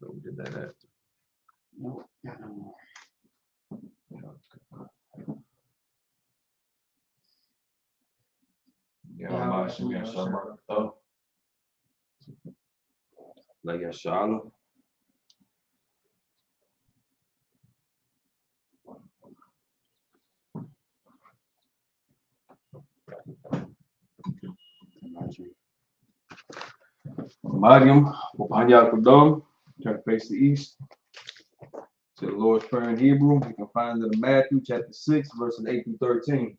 We did that after. No, not no more. Yeah, I'm about to get some though. Like a Charlotte. Mariam, Upanya Kudum, turn to face the east. To the Lord's Prayer in Hebrew. You can find it in Matthew chapter 6, verses 8 through 13.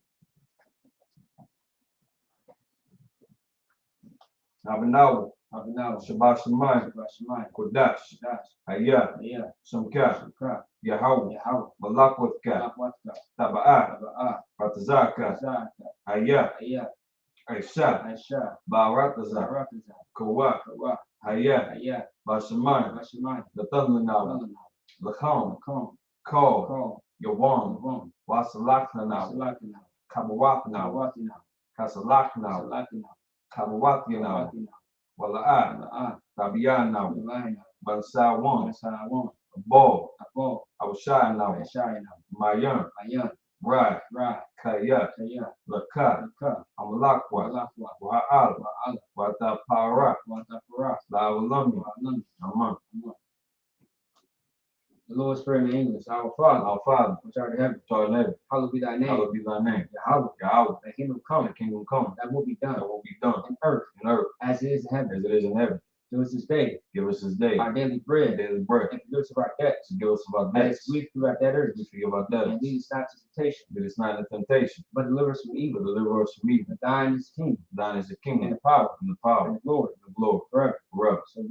Abinawa, Shabbat Shemayim, Kodash, Hayah, Shamka, Yahweh, Malakwaka, Taba'ah, Batazaka, Hayah, Aisha, Baratazah, Kawak, Hayah, Bashamayim, the Thundernawa, Lakham, Kol, Yawam, Wasalakna, Kabawakna, Kasalakna, Kabawakna, Wala'ah, Tabiana, Bansawan, Bo, Awashayana, Mayan, Right, Kaya, Laka, Amalakwa, Wa'al, Watapara, Lawalami, Aman. The Lord's Prayer in English. Our Father, which art in heaven, hallowed be thy name. Yahweh, Thy kingdom come, thy will be done, in earth, as it is in heaven. Give us this day our daily bread, and forgive us of our debts, as we forgive our debtors, and lead us not into temptation, but deliver us from evil. For thine is the kingdom, and the power, and the glory, forever. So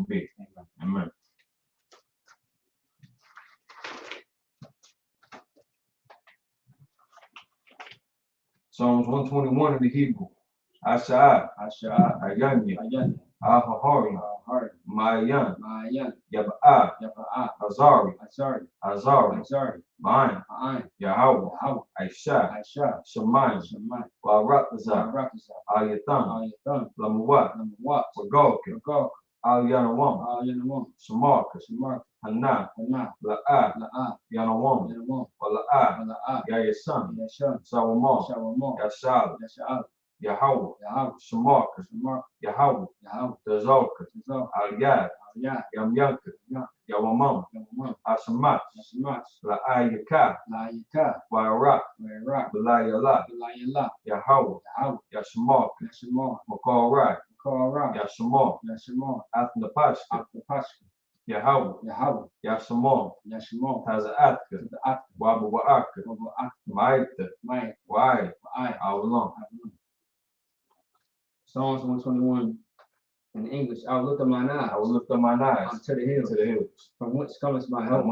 be it. Amen. Psalms 121 in the Hebrew. Asha, Ayanya, Ahahari, Mayan, Yaba'a, Azari, Ma'an, Yahweh, Aisha, Shemayim, Waratazah, Ayatan, Lamuwat, Wagolka, Al-Yanawam, Shamarka, Hana, La'ah, Yanawam, Wala'ah, Yayasan, Sawamah, Yashal, Yahweh, Shamarka, Yahweh, Tazalka, Al-Yad, Yamyanka, Yawamam, Ashamat, La'ayaka, Wairak, Belayala, Yahweh, Yashamarka, Makorai, Yashamar, Athnapashka, Yahweh, Yashamar, Tazaatka, Wabawa'aka, Maita, Wai, Awalam. Psalms 121 in English. I will lift up mine eyes unto the hills. From whence cometh my help?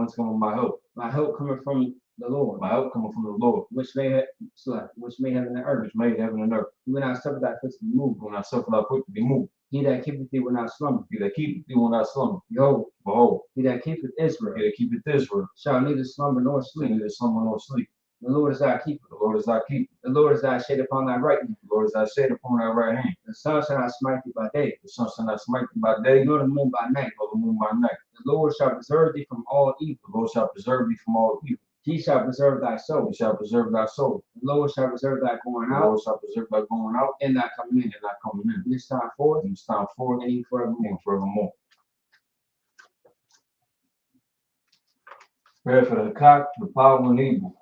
My help cometh from the Lord. Which made heaven and earth. He will not suffer thy foot to be moved. He that keepeth thee will not slumber. Behold, he that keepeth Israel shall neither slumber nor sleep. The Lord is thy keeper. The Lord is thy shade upon thy right hand. The sun shall not smite thee by day. Nor the moon by night. The Lord shall preserve thee from all evil. He shall preserve thy soul. He shall preserve thy soul. The Lord shall preserve thy going The out Lord shall preserve thy going out and thy coming in. and thy coming in. This time forth And this time forth and even forevermore. and forevermore. Prayer for the cock, the power and evil.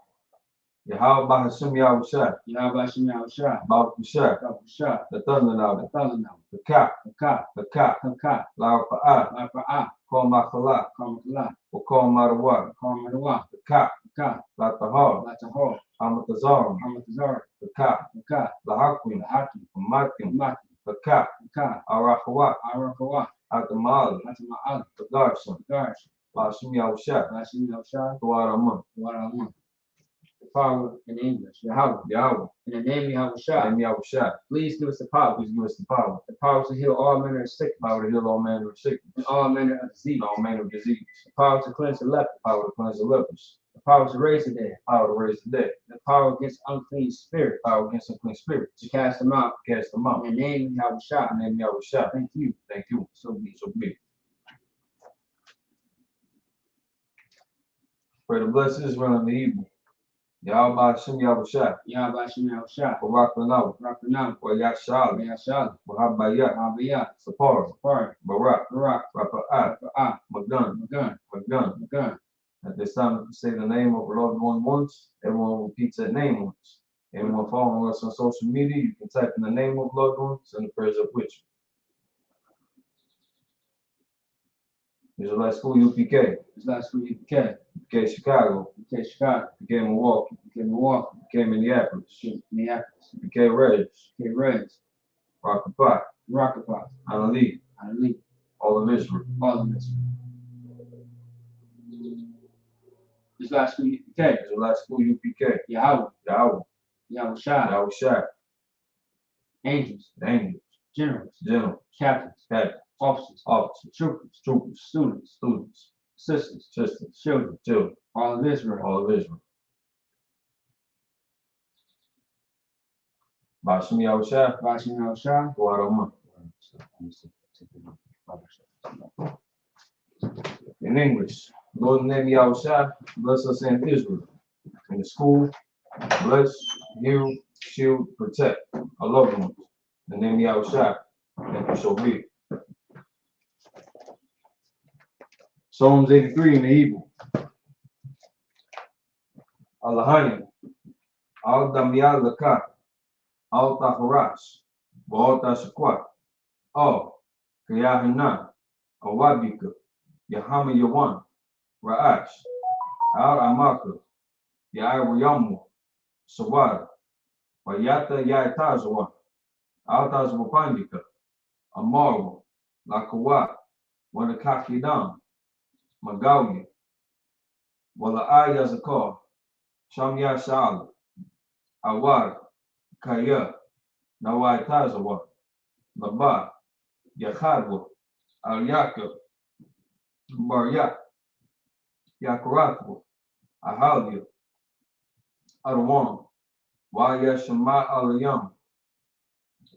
Yahweh Bahashim Yahushua. Yahweh Shem Yahushua. Baruch Shah. Yahushua. The thunder now. The thunder now. The cock. The cock. The cock. The cock. La Fa'ah. La Fa'ah. Call Makala. Kamakala. Call Madawa. Kamadawa. The cock. The cock. La Tahar. La Tahor. Amatazaram. Hamatazar. The cock. The cock. La Hakim. The Haki. Makim. Maki. The cock. The cock. Arafawat. Arakawa. Atamal. Atama'al. The Garson. The Garsh. Bahashim Yahushua. Bashim Yahushua. Tuaraman. What I want. The power in English. Yahweh. Yahweh. In the name of Yahushua. Name Yahushua. Please give us the power. Please give us the power. The power to heal all manner of sickness. Power to heal all manner of sickness. And all manner of disease. And all manner of disease. The power to cleanse the leper. Power to cleanse the lepers. The power to raise the dead. Power to raise the dead. The power against unclean spirits. Power against unclean spirits. To cast them out. Cast them out. In the name of Yahushua. Name Yahushua. Thank you. Thank you. So be it. So be it. Pray to bless Israel in the evening. Yahweh Hashem Yahushua. Yahweh Shem Yahushua. Barak Lanaw. Rakanam. Yashal. Yashal. Wahabayat. Abiyah. Sapar. Far. Barak. Barak. Rapa'at. Ra'ah. Magun. Magun. Magun. Magun. At this time, if you say the name of the Lord going once, everyone repeats that name once. Anyone following us on social media, you can type in the name of the Lord once and the prayers up with you. Israelite School UPK, It's last week. UK. UPK Chicago, UK Chicago. UPK Milwaukee, UK Milwaukee. UPK Minneapolis, UK Minneapolis. UPK Reg, UK Reds. Rocket Pot, Rocket Pot. Anali, Anali. all of Israel. All of this. This last week. UK. Israelite School UPK, Yahweh. Yahweh, Yahushua. Yahushua, Angels. the angels, Generals. generals, Captains. captains, Officers. officers, Troopers. troopers, Students. students, Sisters. sisters, Children. children, All of Israel. all of Israel. Bashim Yahushua, Bashim Yahushua. Tuaraman. In English, Lord in the name of Yahushua, bless us in Israel. In the school, bless, heal, shield, protect our loved ones. In the name of Yahushua, thank you, so be it. Psalms 83 in the Hebrew. Allahayim, al damya laka, al taharash, wa al tashakwa, al kayahana, awabika, Yahama Yawan, Ra'ash, Al Amaka, Yairayamu, Sawada, Wayata Yaitazwa, Al Tazwapandika, Amaru, Lakawa, Wanakakidam, Magawi, Wala'aya Zakar, Shamya Sha'ala, Awar, Kaya, Nawaitazawa, Laba, Yakhadwa, Al Yakub, Baryak, Yakaratu, Ahalia, Arwan, Waya Shema Alayam,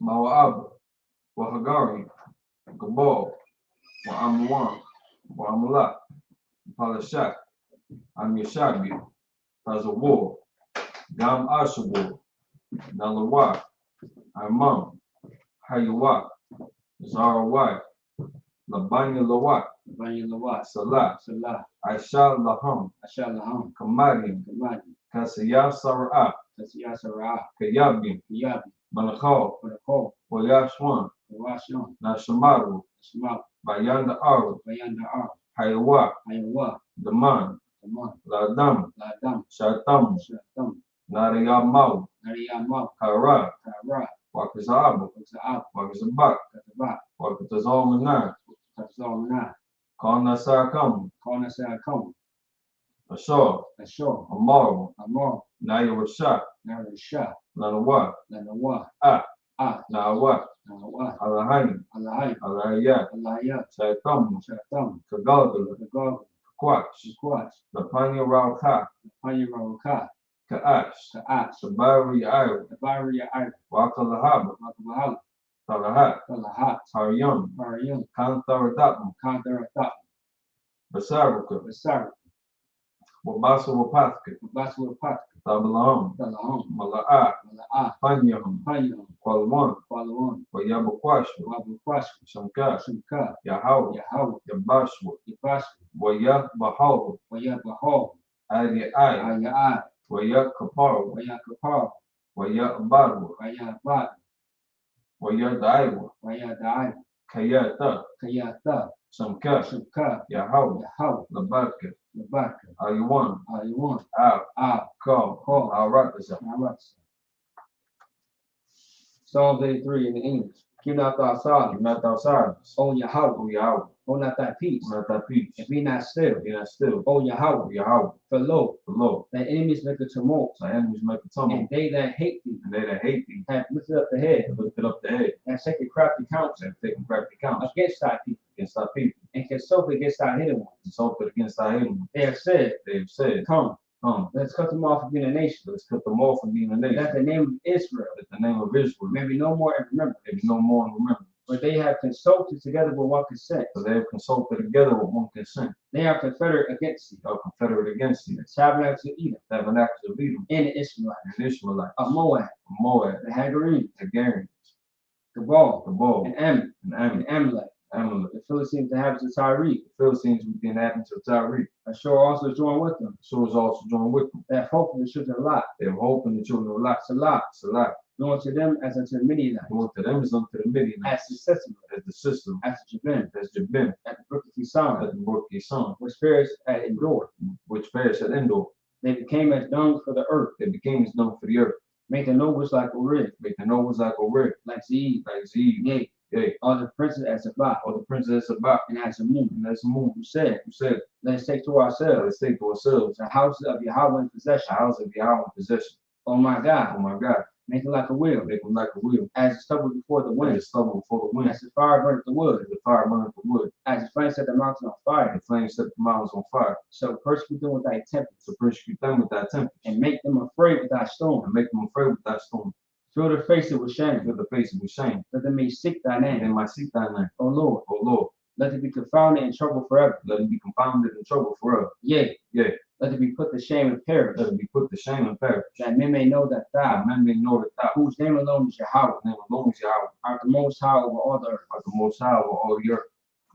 Mawab, Wahagari, Gabal, Wa'amwan, Wa'amala, Palashak, Amyashabi, Tazawar, Gam Ashabur, Nalawa, Imam, Hayawak, Zarawak, Labanya Lawak, Banya Lawat. Salah, Salah. Aisha Laham, Ashalaham. Kamadim, Kamadi. Kasaya Sara'ah, Tasiyasara'ah. Kayabim, Yabi. Manakal, Panako. Wayashwan, Washon. Nashamaru, Shema. Bayanda Aru, Bayanda Ar. Hayawa, Ayawa. Daman, Taman. Ladam, Ladam. Shatam, Shatam. Narayamaw, Nariyama. Kara, Kara. Wakazabu, Kazaab. Wakazabak, Kazaba. Wakatazalmanar, Kazalmana. Kalnasakam, Kona Sarakam. Ashar, Ashor. Amaru, Amor. Nayawasha, Narisha. Lanawa, Lanawa. Ah, Ah. Nawa, Nawa. Alahayim, Allahai. Alayat, Allahayat. Shaitam, Shatam. Kagalgal, Nagog. Quach, Shakwat. Lapanya Rauka, Panyaroka. Ka'ash, Ka'at. Sabari Ira, Tabariya Ira. Wakalahaba, Makabahala. Talahat, Talahat. Taryam, Parayum. Kantharadapam, Kantaratat. Basaruka, Basar. Wabasa Wapatka, Basu Pat, Tabalam, Talahom, Mala'a, Mala'a, Panyam, Payam, Qualwan, Palawon, Wayabaquashwa, Wabu Quash, Shamka, Shimka, Yahweh, Yahweh, Yabashwa, Yabash, Waya Bahal, Waya Bahal, Aya, Aya, Waya Kapar, Waya Kapar, Waya Barwa, Waya Bat, Waya Daiwa, Waya Dai, Kayata, Kayata, Shamka, Shimka, Yahweh, Yahweh, Labaka, Labaka, Ayuan, Ayuan, Al, Call, Arakasa. Psalms 83 in the English. Keep not thy silence. Not outside. O Yahweh, Oh Yahweh, hold not thy peace, not that peace. and be not still. Be not still. O Yahweh, Yahweh, for lo, the Lord. thy enemies make a tumult, Thy enemies make a and tumult, they that hate thee and they that hate thee have lifted up the head, have lifted up the head, and taken crafty counsel and taken crafty counsel against thy people, against thy people, and consult against thy hidden ones. consulted against thy enemies. They have said, They have said, come, Come, let's cut them off from being a nation, let's cut them off from being a nation. that the name of Israel That the name of Israel may be no more in remembrance. may be no more in remembrance. For they have consulted together with one consent. For they have consulted together with one consent. They are confederate against thee. They are confederate against thee. The tabernacles of Edom, Tabernacles of Edom, and the Ishmaelites, and Ishmaelites, of Moab, Moab, the Hagarenes, the Garians, Gebal, Gabal, and Ammon, and and Ammon, Amalek, Amalek, the Philistines, the inhabitants of Tyre. the Philistines with the inhabitants of Tyre. Ashur also joined with them. So is also joined with them. That hope in the children of Lot, They have hope in the children of Lot. Salah, Salah, known to them as unto the Midianites, going to them is unto the Midianites, as the Sisera, as the system, as the Jabin, as Jabin, at the brook of Kishon, as the brook Kishon, which perished at Endor. which perished at Endor. They became as dung for the earth. They became as dung for the earth. Make the nobles like Orib, Make the nobles like a red, like Zeeb, like Zee, yea, yea, all the princes as Sabbath, or the princess of Bach, and as a moon, and that's the moon. who said, Who said, let us take to ourselves let's take to ourselves the houses of Yahweh in the possession. house of Yahweh in possession. Oh my Oh God, my God, make it like a wheel, make them like a wheel, as the stubble before the when wind, it stumble before the wind, as the fire burneth the wood, as the fire burneth the wood, as the flame set the mountain on fire. and the flames set the mountains on fire. So persecute them with thy tempest, So persecute them with thy tempest, and make them afraid with thy storm. and make them afraid with thy storm. Fill their faces with shame, Fill the faces with shame, that they may seek thy and they name. might seek thy name. O Lord, O Lord, let it be confounded in trouble forever. let them be confounded in trouble forever. Yea, Yea, let it be put to shame and perish, let them be put to shame and perish. that men may know that thou, That men may know that thou, whose name alone is Yahweh, whose name alone is Yahweh, art the most high over all the earth. art the most high over all the earth.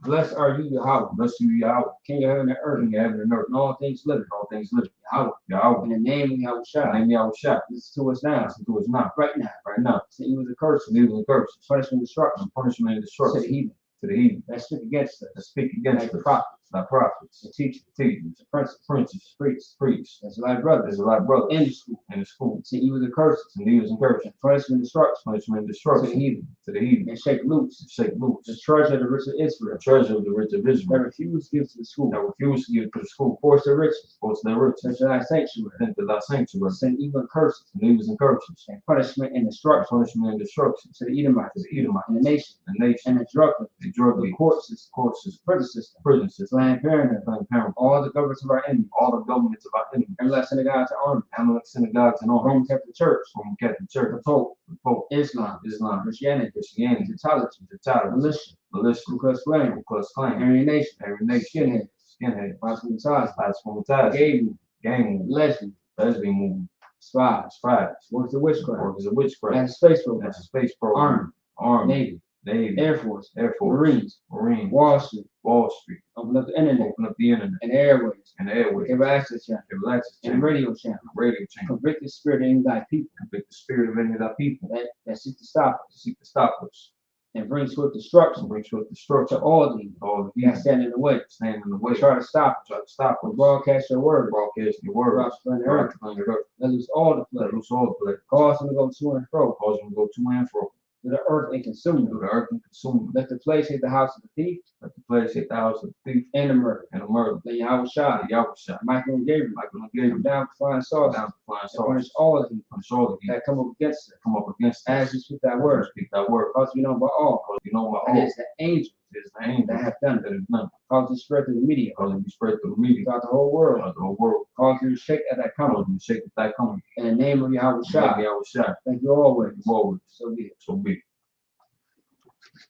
Blessed are you, Yahweh, Bless you, Yahweh, King of heaven and earth, King of heaven and earth, and all things living. all things living. Yahweh, Yahweh, in the name of Yahweh Shai, name Yahweh Shah. listen to us now, Listen to us now, right now. right now. Send you with a curse, Leave the curses, punishment, destruction, punishment, and to the destruction heathen to the heathen that speak against that us, speak against like us. prophets, Thy prophets, the teachers, teachers, the princes, princes, priests, priests, as thy brothers, Israelite brothers, in the school. in the school, Send you with the curses, and leaders and curses, and punishment, destruction, punishment, and to the destruction heathen, to the heathen, and shake loose and shake the loose treasure of the rich of the Israel, treasure of the rich of that Israel, refuse to give to the school, that refuse to give to the school, force their riches, force their riches, into thy sanctuary, into thy sanctuary, send even curses, and leaders and curses, and punishment and and destruction punishment and destruction to the Edomites, to the Edomites, and the nation, the nation, and the drug dealers, the drug the league, court system, courses, prison system, prison system, Planned Parenthood, Planned Parenthood, all the governments of our enemies, all the governments of our enemies, everlasting synagogues and armies, Amalek synagogues and all, Roman Catholic Church, Roman Catholic Church, the Pope, the Pope, Islam, Islam, Christianity, Christianity, Catholicism, the Titans, militia, militia, Ku Klux Klan, Ku Klux Klan, Aryan Nation, every nation, skinhead, skinhead, Rasputin, Passport, gay movement, gang movement, lesbian, lesbian movement, spies, spies, workers of witchcraft, workers of witchcraft, and space program, that's a space program, Army, Army, Navy, Navy, Air Force, Air Force, Marines, Marines, Wall Street, Wall Street, open up the internet open up the internet and airways, and the airways, give access channel give access and channel, radio channel, radio channel, convict the spirit in thy people convict the spirit of any of our people that seek to stop us, seek to stop us, and bring swift destruction and bring swift to destruction all these all the that heathen stand in the way, stand in the way, try to stop us, try to stop us, broadcast your word, broadcast your word, throughout the planet throughout earth, the planet earth, let loose all the let plague, loose all the plague, cause them to go to and fro, cause them to go to and fro, to the earth and consume to them. the earth and consume them. Let the plague hit the house of the thief Let the plagues hit the house of the thief and the murderer. and the murderer. Let Yahweh Shai, The Yahweh shot Michael and Gabriel, Michael and come Gabriel down with flying saucers, down to flying and saucers, punish all of you punish all the heathen that come up against us, come up against us. as you speak thy word, Speak thy word, cause we know by all, because you know my and all it's the angels is the angel that have done it, that is none, cause it to spread through the media, cause it be spread through the media, throughout the whole world, throughout the whole world, cause you to shake at that cause coming. them to shake with thy coming. In the name of Yahweh Maybe Shai, I was shot. thank you always. Forward, So be it. so be it.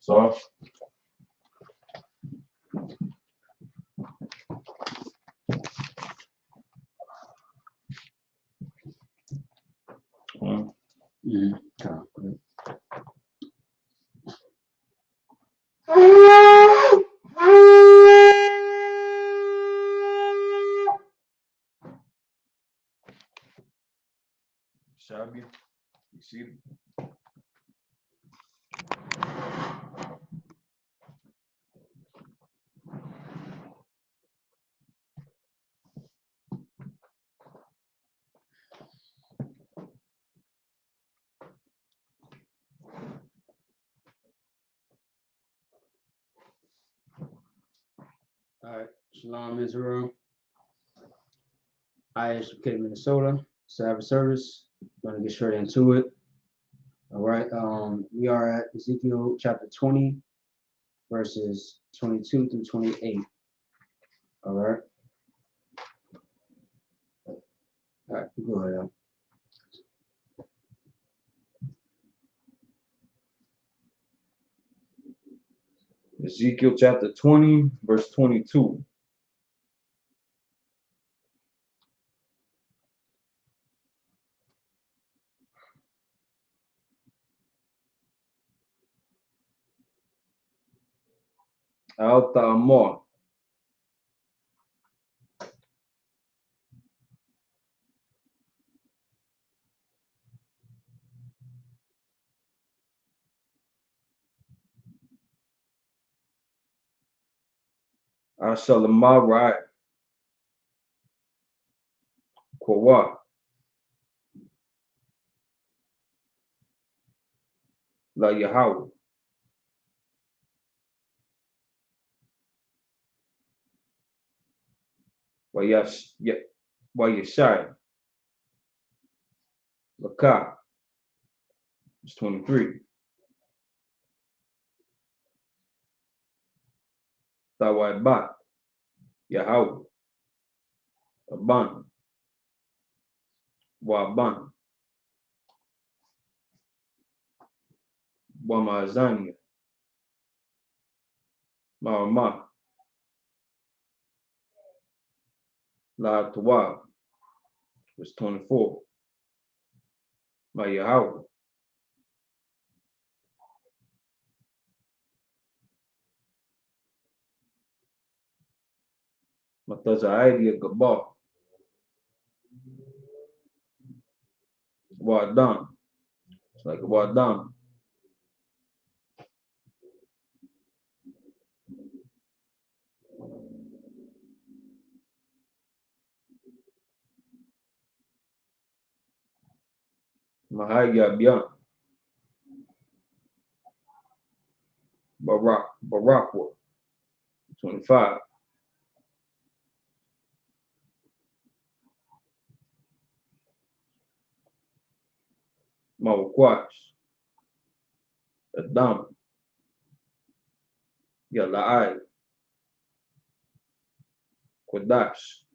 So Good. Shabby, you see? All right. Shalom, Israel. I educated Minnesota. Sabbath service. Gonna get straight into it. All right. We are at Ezekiel chapter 20, verses 22 through 28. All right. All right. Go ahead. Ezekiel chapter 20, verse 22. Alta Amor. Ashalamarai. Kwawa. La Yahweh. Wayashai. Laka. It's 23. Tawaibat. Yahweh. Aban. Waban. Wamazania. Marama. La Tawa. It's 24. My Yahweh. Matazaidi Gabah. Wadam. It's like a Wadam. Mahaya Bian. Barakwa. 25. Mawakwash. Adam. Yalai. Kwadash.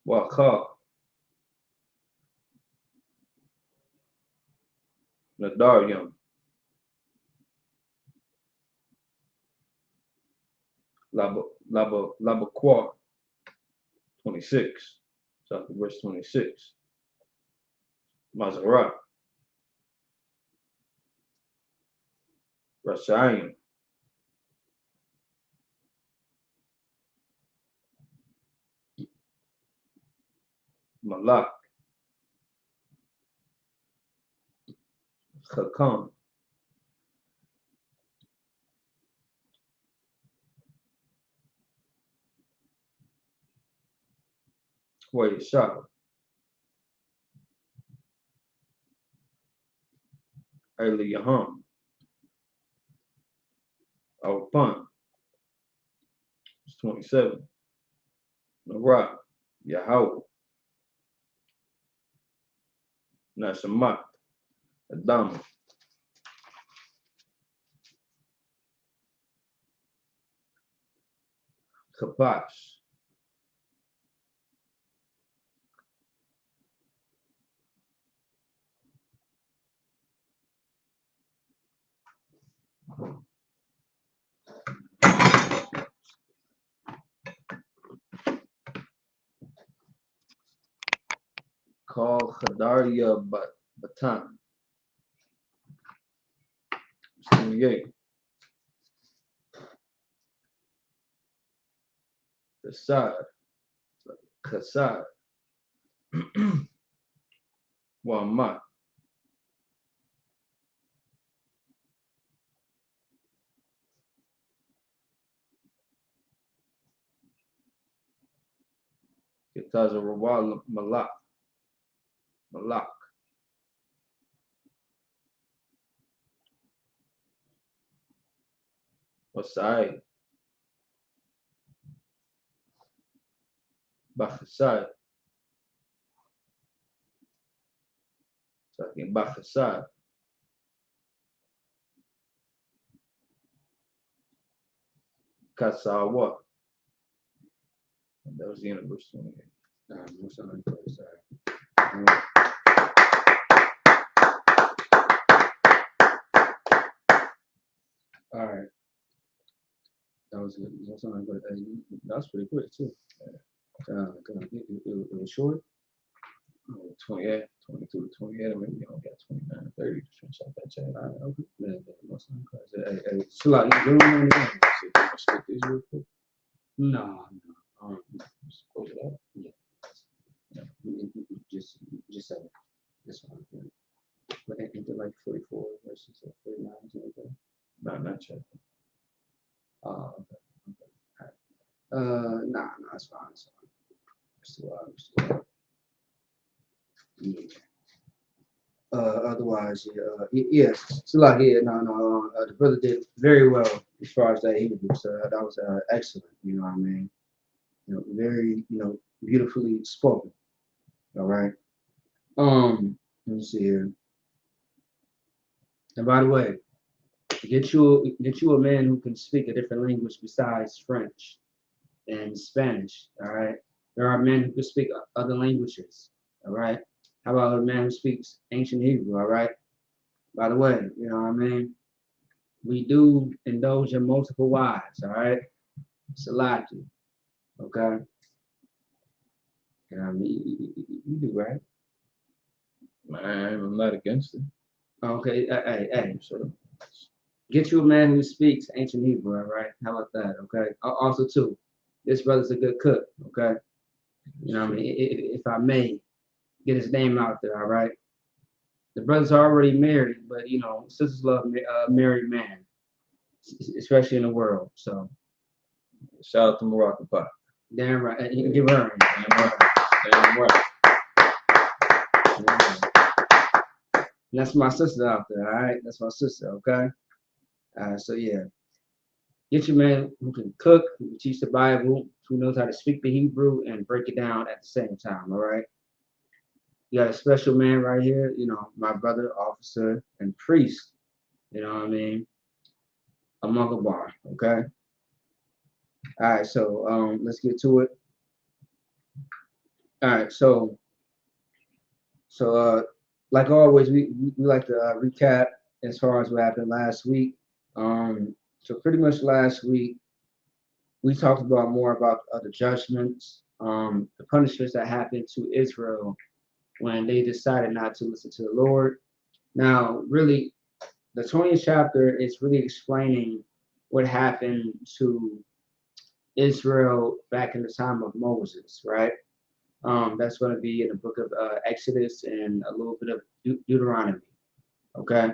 Waka. Nadaryam. Labaqua. 26. Chapter verse 26. Mazarat. Rashayim. Malak. Chakam. Wayashah. Eliyaham. Alpan. It's 27. Narat. Yahweh. Nashamat. Adam. Kapash. Called Hadaria Batan. 28. Kasad. Wamat. Kitazarawal Malak. Wasai. Bakhasad. Second Bakhasad. Kasawa. That was the end of verse 28. All right. That was good. That was pretty quick too. It was short. 28, 22 to 28, maybe we only got 29, 30 to finish out that chapter. Okay. Hey, chill out. You doing anything? So you want to skip these real quick? No. Just close it out. Just say it. That's fine. But ain't it like 44 verses or 49 or something? Not chapter. Oh, okay. All right. Nah, it's fine. It's still out. Yeah. Otherwise, yes. So like, the brother did very well as far as that Hebrew. So that was excellent. You know what I mean? Very, beautifully spoken. All right. Let me see here. And by the way, get you a man who can speak a different language besides French and Spanish. All right. There are men who can speak other languages. All right. How about a man who speaks ancient Hebrew? All right. By the way, you know what I mean? We do indulge in multiple wives. All right. Salaki. Okay. You know what I mean? You do, right? I'm not against it. Okay. Hey. So get you a man who speaks ancient Hebrew. All right. How about that? Okay. Also, too, this brother's a good cook. Okay. You know what I mean? If I may get his name out there. All right. The brother's already married, but sisters love a married man, especially in the world. So, shout out to Morocco Pop. Damn right. You can give her a Damn right. And that's my sister out there. All right, that's my sister. Okay. So yeah, get your man who can cook, who can teach the Bible, who knows how to speak the Hebrew and break it down at the same time. All right. You got a special man right here, my brother, officer, and priest. You know what I mean? A muggle bar, okay? All right, so let's get to it. All right, so like always, we like to recap as far as what happened last week. So pretty much last week, we talked about more about the judgments, the punishments that happened to Israel when they decided not to listen to the Lord. Now, really, the 20th chapter is really explaining what happened to Israel back in the time of Moses, right? That's going to be in the book of Exodus and a little bit of Deuteronomy, okay?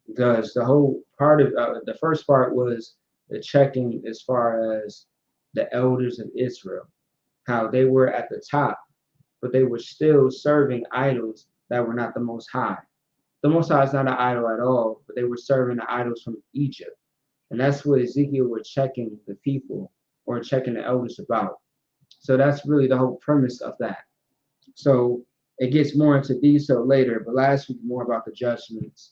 Because the whole part of the first part was the checking as far as the elders of Israel, how they were at the top, but they were still serving idols that were not the Most High. The Most High is not an idol at all, but they were serving the idols from Egypt. And that's what Ezekiel was checking the people or checking the elders about. So that's really the whole premise of that. So it gets more into detail later, but last week more about the judgments,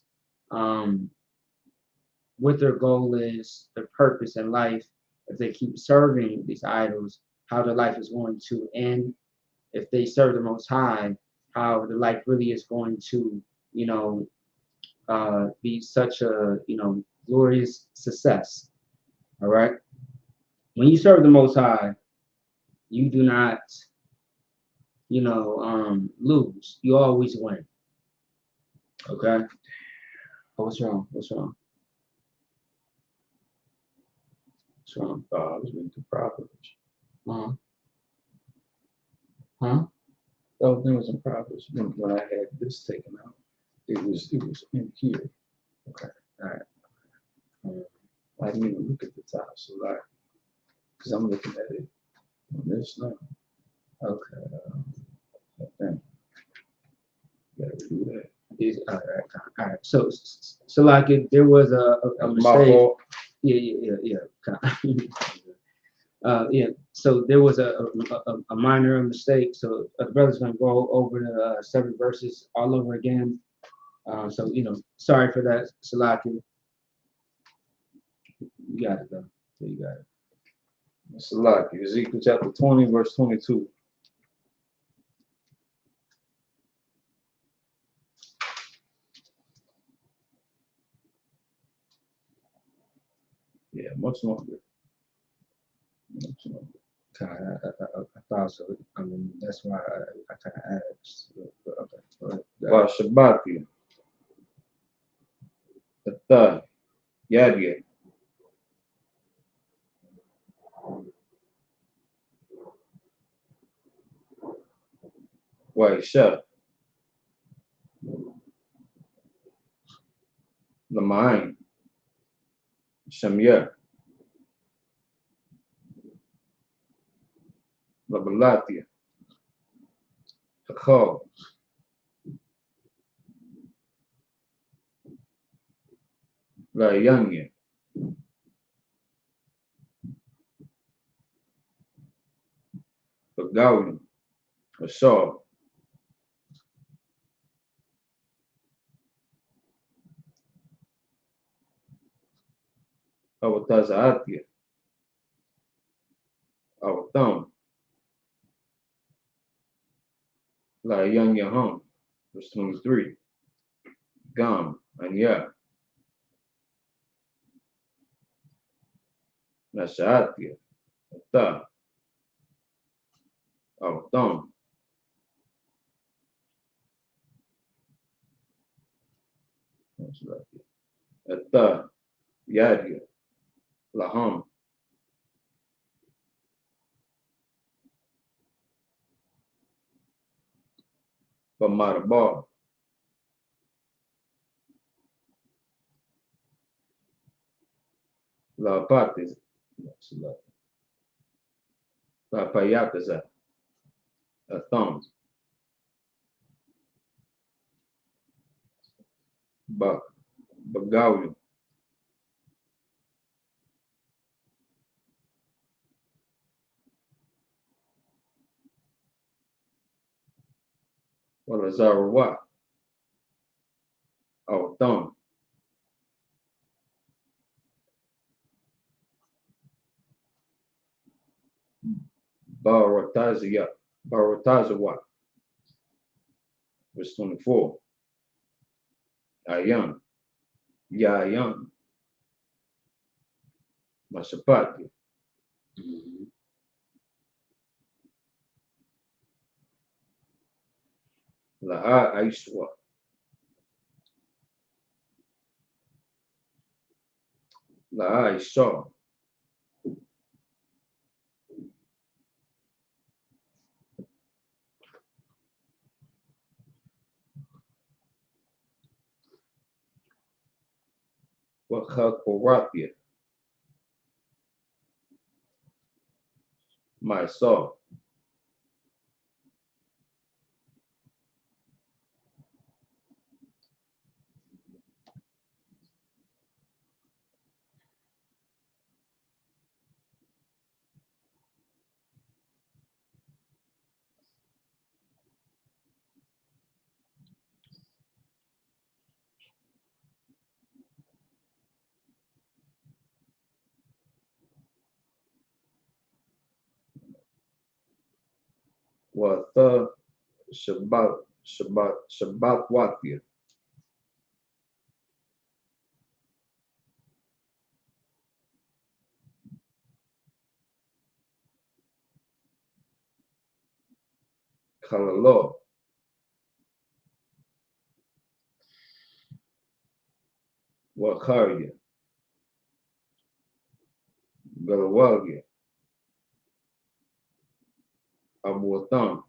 what their goal is, their purpose in life. If they keep serving these idols, how their life is going to end. If they serve the Most High, how their life really is going to, be such a, glorious success. All right. When you serve the Most High, you do not, lose. You always win. Okay. Oh, what's wrong? What's wrong? What's wrong? I was reading the Proverbs. Uh-huh. Huh? Oh, there was in Proverbs when I had this taken out. It was in here. Okay. All right. I didn't even look at the top, so like, because I'm looking at it on this now. Okay. Then gotta do that. All right. All right. So like if there was a That's my mistake. fault. Yeah. Yeah. So there was a minor mistake. So the brother's gonna go over the 7 verses all over again. So sorry for that, Salaki. You got it though. Yeah, you got it. It's a lot. Ezekiel chapter 20, verse 22. Yeah, much longer. Much longer. I thought so. I mean, that's why I kind of asked. Okay. Wa Shabbati. Ata. Yadye. Wa Isha. Lamain. Shamya. Labalatia. Hakal. La Yanye. Bagawin. Ashaw. Awatazatia. Awatam. La Yanyaham. Verse 23. Gam. Anya. Nashatia. Ata. Awatam. Ata. Yadia. Laham. Bamarabar. La Patis. La Payataza. A thumb. Bagawin. Walazarawa. Our thumb. Baratazia. Baratazawa. Verse 24. Ayan. Yayan. Masapati. La'a Aiswa. La'a Aisha. Wakhakorathia. My saw. Watha Shabbat Wathia. Kalalor. Wakarya. Galawagya. Abuatham.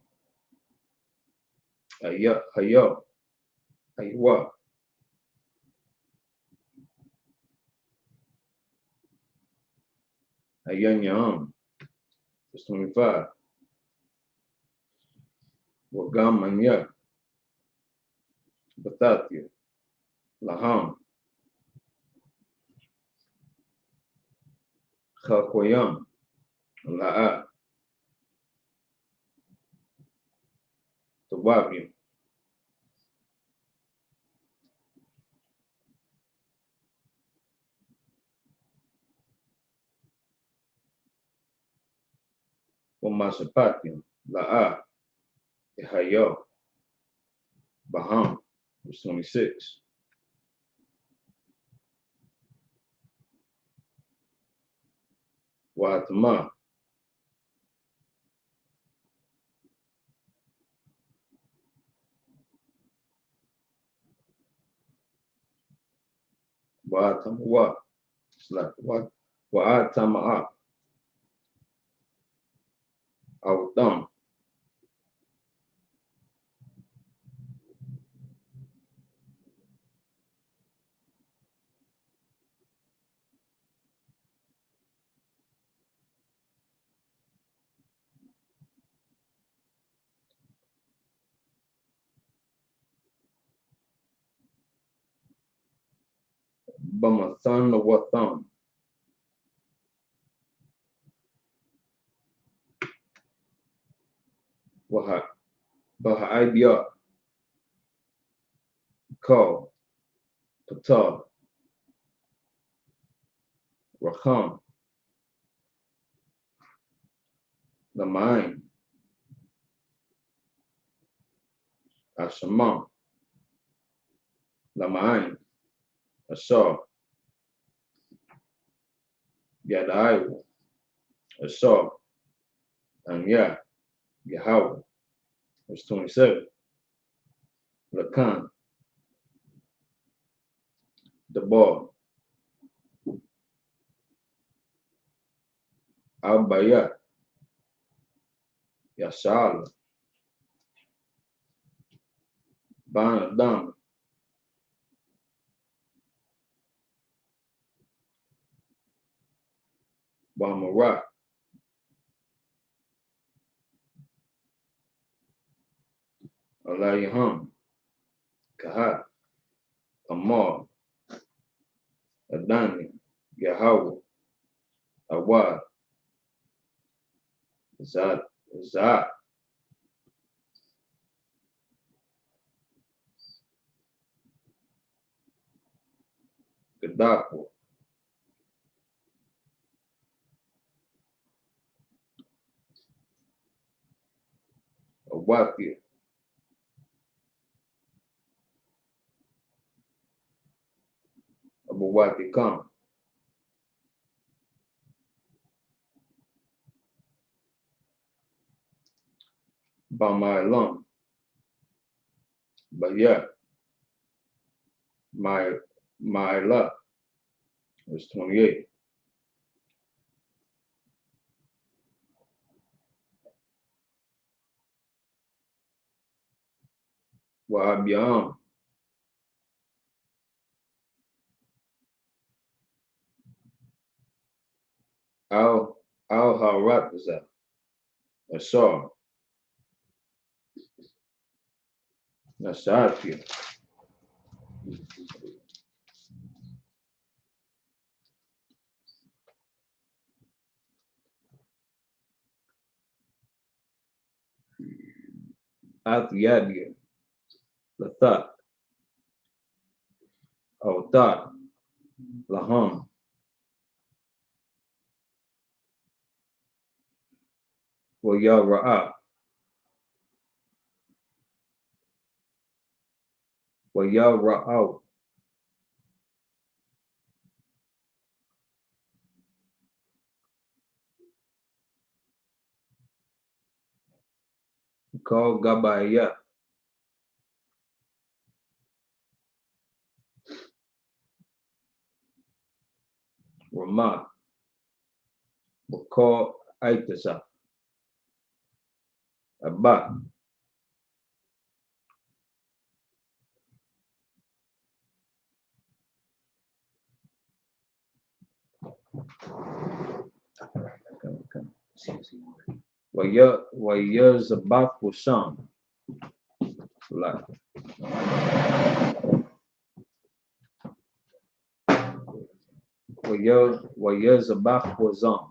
Hayo. Aywa. Ayanyam. Verse 25. Wagamanya. Bathathya. Laham. Khakwayam. La'a. Tawabim. Wamasapatya. La'a. Hayo. Baham. Verse 26. Wa'atama. Wa'atamawa. It's like what? Wa'atama'a. Awdam. Bamathan Watham. Bahaibia. Ko. Pata. Raham. Lamain. Ashamam. Lamain. Ashar. Yadaiwa. Ashar. And Yahweh. Verse 27. Lakan. Debar. Albayat. Yashala. Banadam. Bamarat. Alayaham. Kahat. Amar. Adani. Yahweh. Awad. Zat. Gadakwa. Awakia. Abawatikam. Bamailam. Bayat. My Verse 28. Wa'abiam. Al Haratza. Ashar. Nashatia. Athiadia. Lathat. Othat. Laham. Wayara'a. Wayara'au. called Gabaya. Ramah, called Aitasa, Abba, Waya Zabak Wasam, like Waya Zabak Wasam.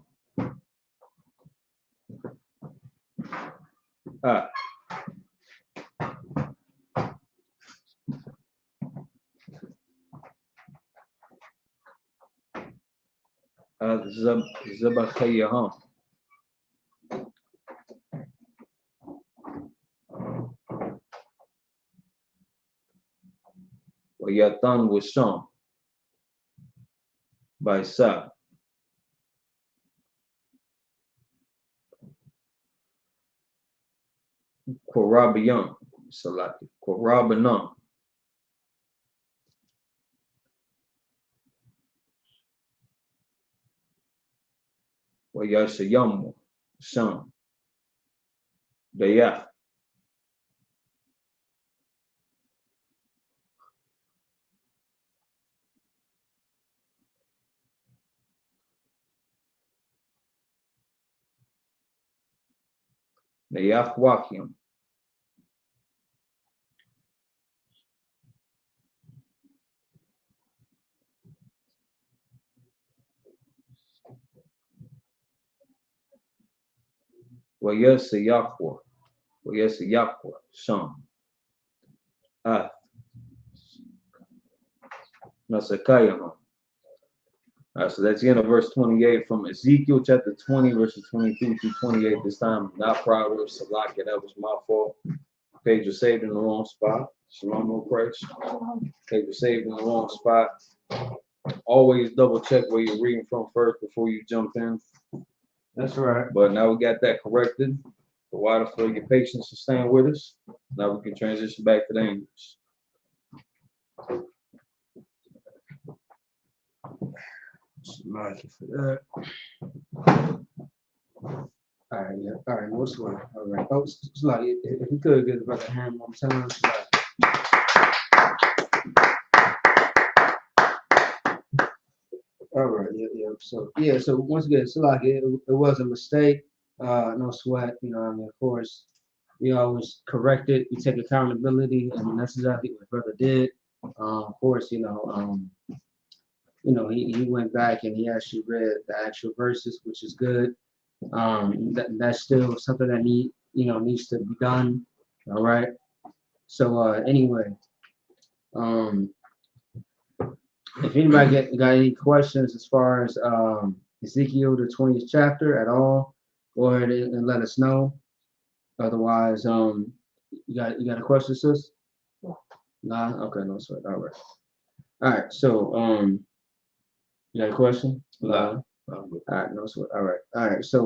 Zabakayaham. Wayatan Wasam by Sa. Korabiyan, Salaki, Korabanam, Wayasayam, Sam, Dayah, Dayah Wakiam, Wayasayakwa, Wayasayakwa, Sam, Nasakayaham. All right, so that's the end of verse 28 from Ezekiel chapter 20, verses 22 through 28. This time, not Proverbs, Salakia, that was my fault. Page was saved in the wrong spot. Shalom, no Christ. Page was saved in the wrong spot. Always double check where you're reading from first before you jump in. That's right. But now we got that corrected. The water for your patience for staying with us. Now we can transition back to the English. Lucky for that. All right, yeah. All right, no sweat. All right. Oh, it's like if you could get about the hand one time. All right, yeah. So once again, it's like it was a mistake. No sweat. You know, I mean, of course, we always correct it. We take accountability, and that's exactly what brother did. Of course, he went back and he actually read the actual verses, which is good. That's still something that needs to be done. All right. So anyway, if anybody got any questions as far as Ezekiel the 20th chapter at all, go ahead and let us know. Otherwise, you got a question, sis? Nah. Okay. No sweat. All right. All right. So you got a question? Nah. All right. No sweat. All right. So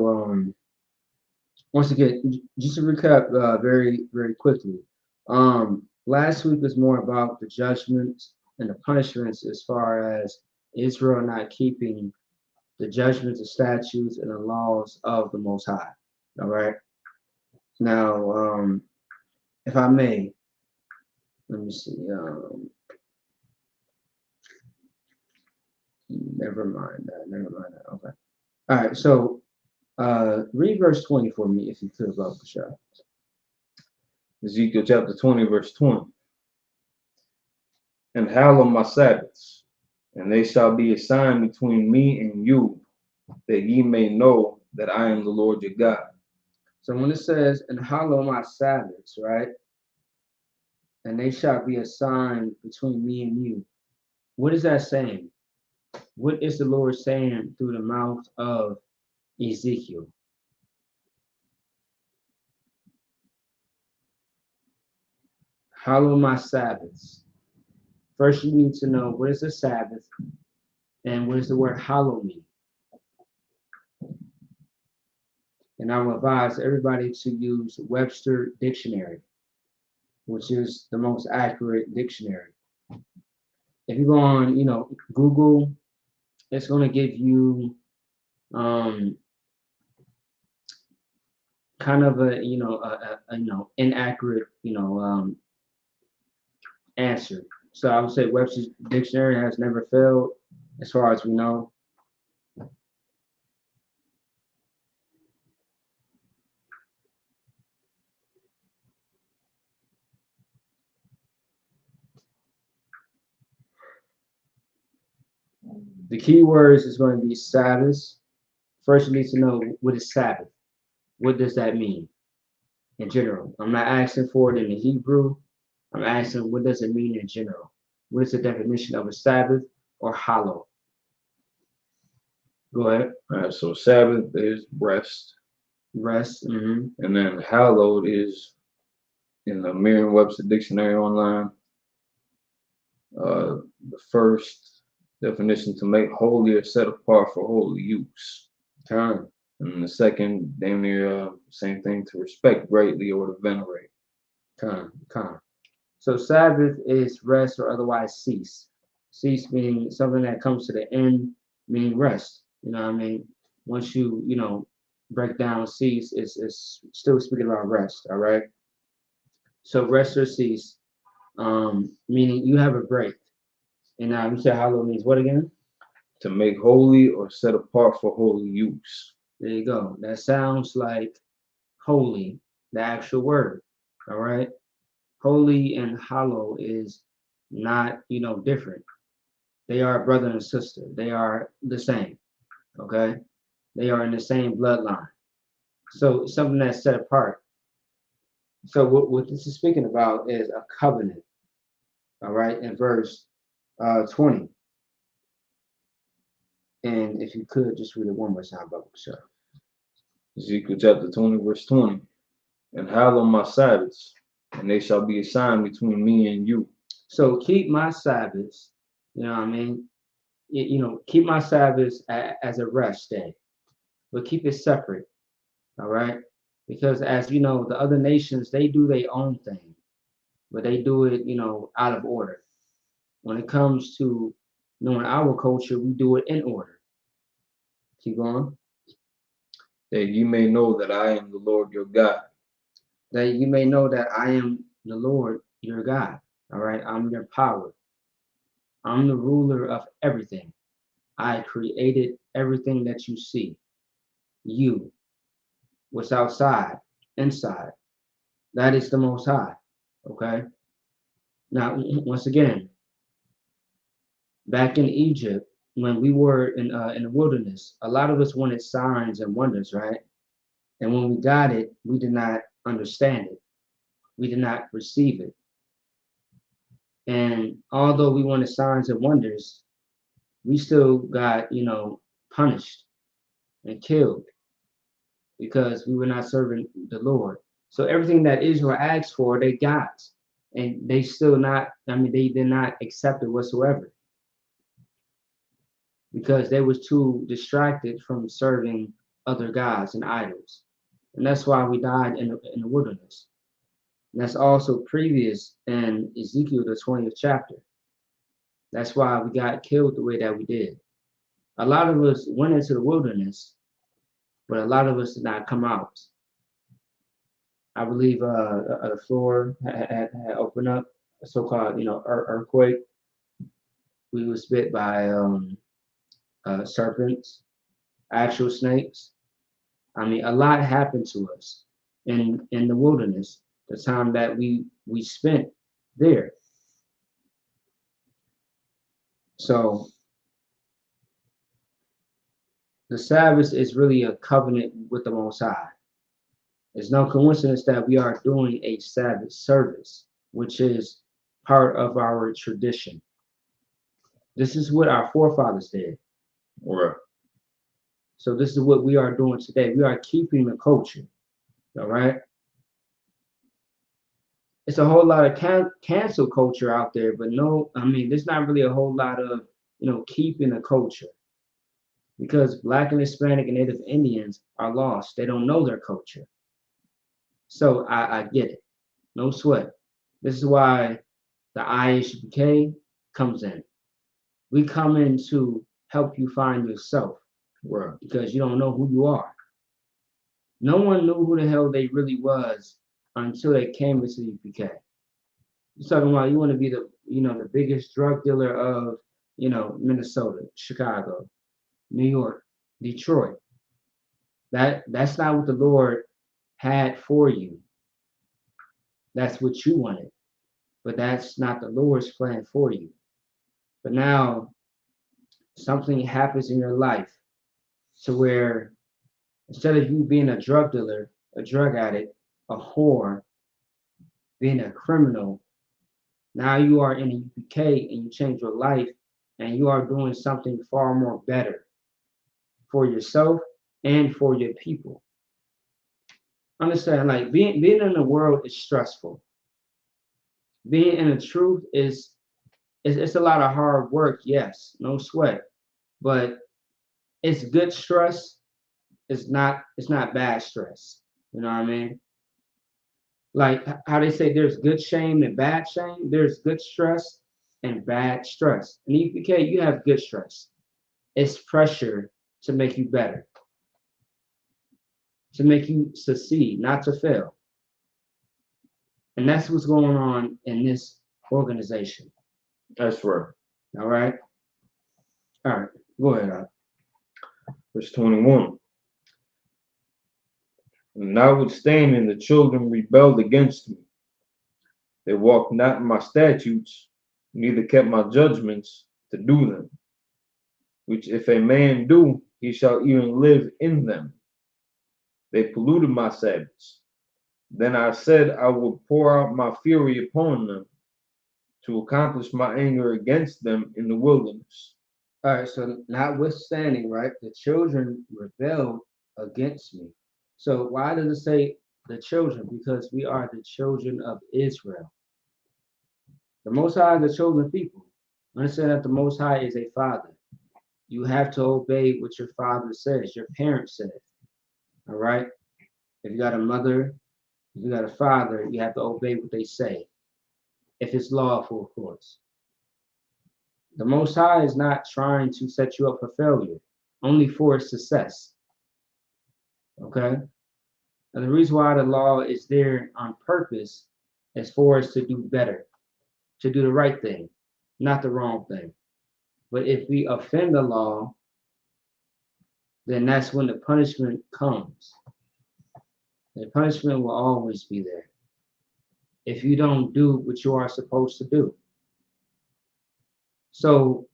once again, just to recap very, very quickly. Last week was more about the judgments and the punishments as far as Israel not keeping the judgments, the statutes, and the laws of the Most High. All right. Now, if I may, let me see. Never mind that. Okay. All right. So, read verse 20 for me, if you could, Bob Bashar. Ezekiel chapter 20, verse 20. And hallow my Sabbaths, and they shall be a sign between me and you, that ye may know that I am the Lord your God. So when it says, and hallow my Sabbaths, right? And they shall be a sign between me and you. What is that saying? What is the Lord saying through the mouth of Ezekiel? Hallow my Sabbaths. First, you need to know what is a Sabbath and what does the word hallow mean? And I would advise everybody to use Webster Dictionary, which is the most accurate dictionary. If you go on, Google, it's going to give you um, kind of a inaccurate, answer. So I would say Webster's Dictionary has never failed, as far as we know. The key words is going to be Sabbath. First, you need to know what is Sabbath. What does that mean in general? I'm not asking for it in the Hebrew. I'm asking what does it mean in general? What is the definition of a Sabbath or hollow? Go ahead. All right, so Sabbath is rest, Rest. and then hallowed is in the Merriam-Webster dictionary online. The first definition, to make holy or set apart for holy use. Turn. And the second, damn near same thing, to respect greatly or to venerate. Turn. So Sabbath is rest or otherwise cease. Cease meaning something that comes to the end, meaning rest. You know what I mean? Once you break down cease, it's still speaking about rest, all right? So rest or cease, meaning you have a break. And now you said hollow means what again? To make holy or set apart for holy use. There you go. That sounds like holy, the actual word. All right. Holy and hollow is not, different. They are brother and sister. They are the same. Okay. They are in the same bloodline. So something that's set apart. So what this is speaking about is a covenant. All right. In verse 20. And if you could just read it one more time, Bubba, sure. Ezekiel chapter 20, verse 20. And hallow my Sabbaths, and they shall be a sign between me and you. So keep my Sabbaths, you know what I mean? Keep my Sabbaths as a rest day, but keep it separate, all right? Because as you know, the other nations, they do their own thing, but they do it, out of order. When it comes to knowing our culture, we do it in order. Keep going. That you may know that I am the Lord your God. That you may know that I am the Lord your God, all right? I'm your power. I'm the ruler of everything. I created everything that you see. You, what's outside, inside. That is the Most High. Okay. Now, once again, back in Egypt, when we were in the wilderness, a lot of us wanted signs and wonders, right? And when we got it, we did not understand it. We did not receive it. And although we wanted signs and wonders, we still got, punished and killed because we were not serving the Lord. So everything that Israel asked for, they got. And they still not, they did not accept it whatsoever. Because they was too distracted from serving other gods and idols. And that's why we died in the wilderness. And that's also previous in Ezekiel, the 20th chapter. That's why we got killed the way that we did. A lot of us went into the wilderness, but a lot of us did not come out. I believe the floor had opened up, a so-called, earthquake. We was bit by serpents, actual snakes. A lot happened to us in the wilderness, the time that we spent there. So the Sabbath is really a covenant with the Most High. It's no coincidence that we are doing a Sabbath service, which is part of our tradition. This is what our forefathers did. Right. So this is what we are doing today. We are keeping the culture. All right. It's a whole lot of cancel culture out there, but no, there's not really a whole lot of, keeping the culture. because Black and Hispanic and Native Indians are lost. They don't know their culture. So I get it. No sweat. This is why the IHBK comes in. We come in to help you find yourself. Right. Because you don't know who you are. No one knew who the hell they really was until they came into the UPK. You're talking about you want to be the biggest drug dealer of Minnesota, Chicago, New York, Detroit. That's not what the Lord had for you. That's what you wanted, but that's not the Lord's plan for you. But now something happens in your life to where instead of you being a drug dealer, a drug addict, a whore, being a criminal, now you are in a UPK and you change your life and you are doing something far more better for yourself and for your people. Understand, like being in the world is stressful. Being in the truth is it's a lot of hard work, yes, no sweat. But it's good stress. It's not bad stress. You know what I mean? Like how they say there's good shame and bad shame. There's good stress and bad stress. In UPK, you have good stress. It's pressure to make you better, to make you succeed, not to fail. And that's what's going on in this organization. That's right. All right. All right. Go ahead. Verse 21. Notwithstanding, the children rebelled against me. They walked not in my statutes, neither kept my judgments to do them. Which if a man do, he shall even live in them. They polluted my Sabbaths. Then I said I would pour out my fury upon them to accomplish my anger against them in the wilderness. All right. So notwithstanding, right, the children rebelled against me. So why does it say the children? Because we are the children of Israel. The Most High is the chosen people. Understand that the Most High is a father. You have to obey what your father says, your parents said. All right? If you got a mother, if you got a father, you have to obey what they say. If it's lawful, of course. The Most High is not trying to set you up for failure, only for success. Okay? And the reason why the law is there on purpose is for us to do better, to do the right thing, not the wrong thing. But if we offend the law, then that's when the punishment comes. The punishment will always be there if you don't do what you are supposed to do. So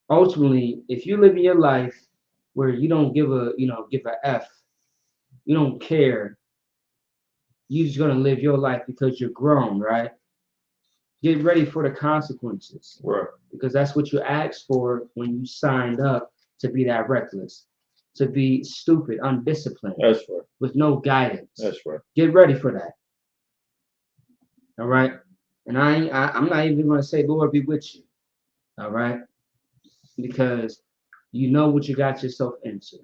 ultimately, if you live in your life where you don't give a F, you don't care, you're just gonna live your life because you're grown, right? Get ready for the consequences. Right. Because that's what you asked for when you signed up to be that reckless, to be stupid, undisciplined. That's right. With no guidance. That's right. Get ready for that. All right. And I'm not even going to say Lord be with you. All right. Because you know what you got yourself into.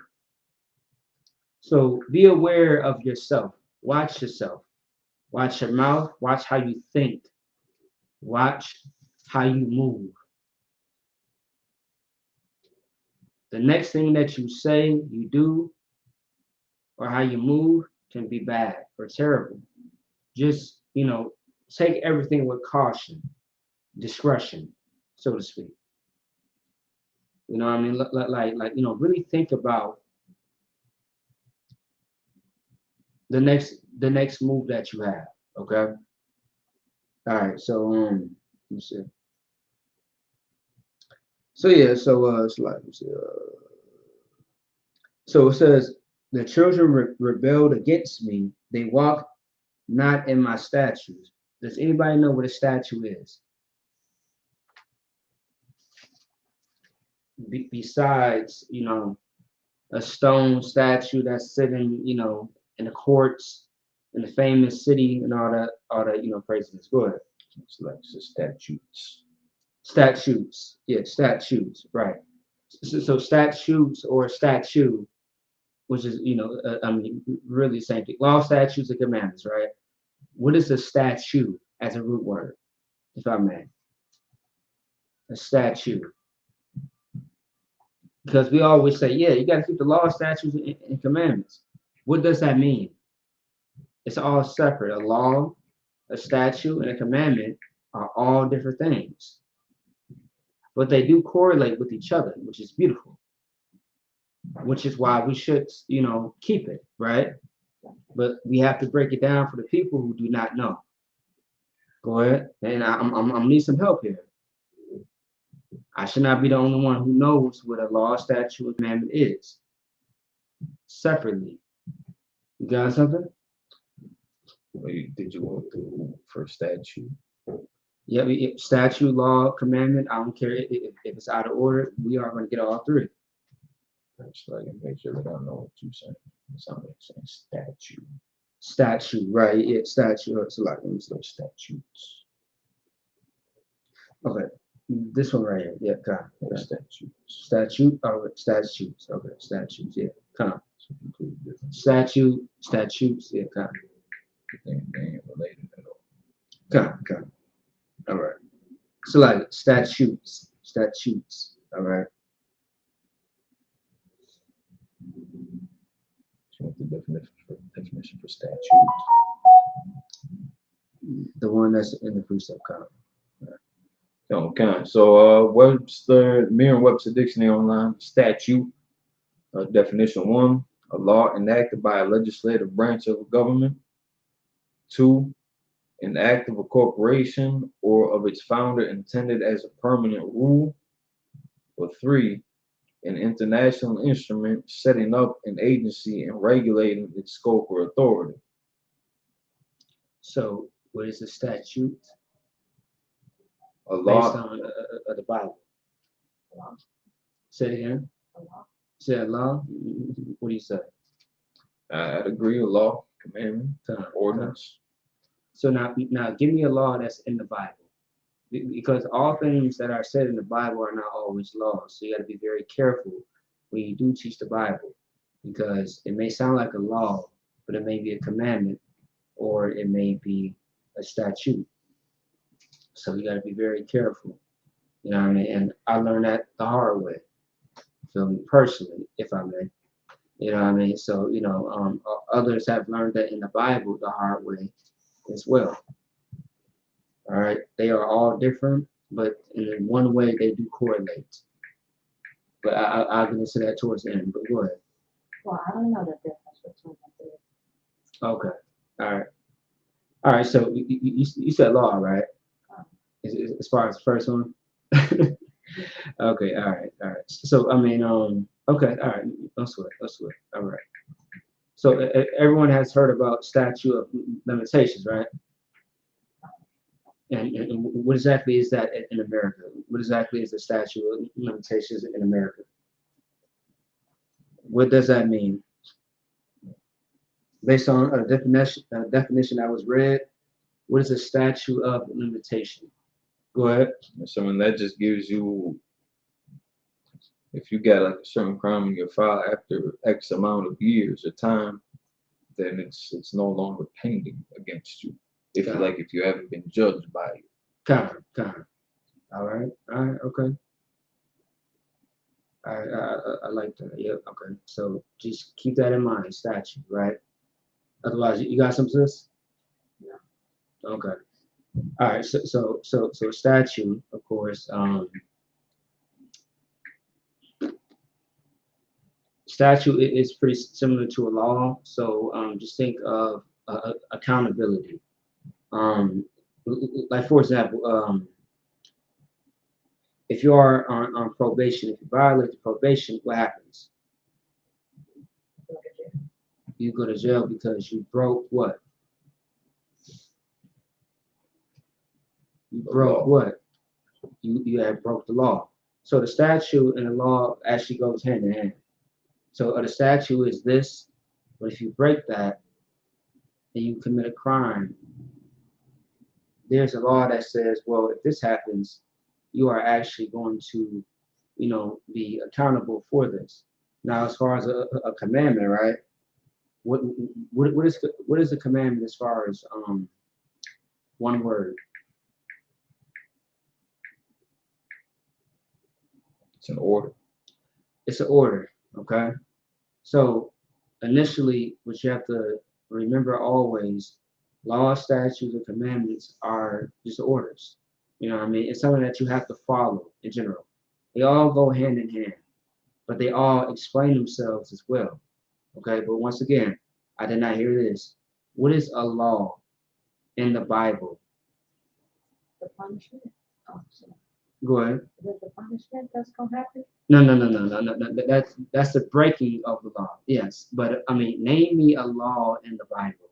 So be aware of yourself. Watch yourself. Watch your mouth. Watch how you think. Watch how you move. The next thing that you say, you do, or how you move can be bad or terrible. Just, take everything with caution, discretion, so to speak. You know what I mean? Like, really think about the next move that you have. Okay. All right. So let me see. So yeah. So it's like, let me see, so it says the children rebelled against me. They walk not in my statutes. Does anybody know what a statue is? Besides, a stone statue that's sitting, in the courts in the famous city and all that, craziness. Go ahead. It's like the statutes. Statutes. Yeah, statutes. Right. So statutes or statute, which is, I mean, really the same thing. Law, statutes, and commandments, right? What is a statute as a root word, if I may? A statute. Because we always say, yeah, you got to keep the law, statutes, and commandments. What does that mean? It's all separate. A law, a statute, and a commandment are all different things. But they do correlate with each other, which is beautiful. Which is why we should, keep it, right? But we have to break it down for the people who do not know. Go ahead. And I'm need some help here. I should not be the only one who knows what a law, statute, or commandment is. Separately. You got something? Did you want to for statute? Yeah, statute, law, commandment. I don't care if it's out of order. We are going to get all three. So I can make sure that I know what you're saying. Something saying statute. Statute, right? Yeah, statute. It's like statutes. Okay, this one right here. Yeah, come on. Statutes. Statute. Oh, statutes. Okay, statutes. Yeah, come on. Statute, statutes. Yeah, come on. They ain't related at all. Come. All right. So like statutes. All right. So what's the definition for statute? The one that's in the precept column. Okay. So Webster, Merriam-Webster Dictionary online, statute, definition 1, a law enacted by a legislative branch of a government. 2, an act of a corporation or of its founder intended as a permanent rule. Or 3, an international instrument setting up an agency and regulating its scope or authority. So what is a statute? A law. Based on the Bible. Say it again. Say a law. What do you say? I'd agree. A law, commandment, ordinance. So now give me a law that's in the Bible. Because all things that are said in the Bible are not always laws. So you got to be very careful when you do teach the Bible, because it may sound like a law, but it may be a commandment, or it may be a statute. So you got to be very careful. You know what I mean? And I learned that the hard way. Feel me? Personally, if I may. You know what I mean? So, others have learned that in the Bible the hard way as well. All right, they are all different, but in one way they do correlate. But I'll get into that towards the end. But go ahead. Well, I don't know the difference between the two. Okay. All right. So you said law, right? As far as the first one. Okay. All right. So I mean, okay. All right. Let's sweat. All right. So everyone has heard about statute of limitations, right? And what exactly is that in America? What exactly is the statute of limitations in America? What does that mean? Based on a definition that was read, what is a statute of limitation? Go ahead. So that just gives you, if you got like a certain crime in your file after X amount of years or time, then it's no longer pending against you. If you haven't been judged by it. Kind. All right. Okay. I like that. Yeah. Okay. So just keep that in mind. Statute, right? Otherwise, you got some sis? No. Okay. All right. So statute, of course. Statute is pretty similar to a law. So just think of accountability. Like for example, if you are on probation, if you violate the probation, what happens? You go to jail because you broke what? You broke what? You had broke the law. So the statute and the law actually goes hand in hand. So the statute is this, but if you break that, then you commit a crime. There's a law that says, well, if this happens, you are actually going to, be accountable for this. Now, as far as a commandment, right? What is a commandment as far as one word? It's an order. It's an order, okay? So initially, what you have to remember always, laws, statutes, and commandments are just orders. You know what I mean? It's something that you have to follow in general. They all go hand in hand, but they all explain themselves as well. Okay, but once again, I did not hear this. What is a law in the Bible? The punishment. Oh, so Go ahead. is it the punishment that's gonna happen? No. That's the breaking of the law. Yes, but I mean, name me a law in the Bible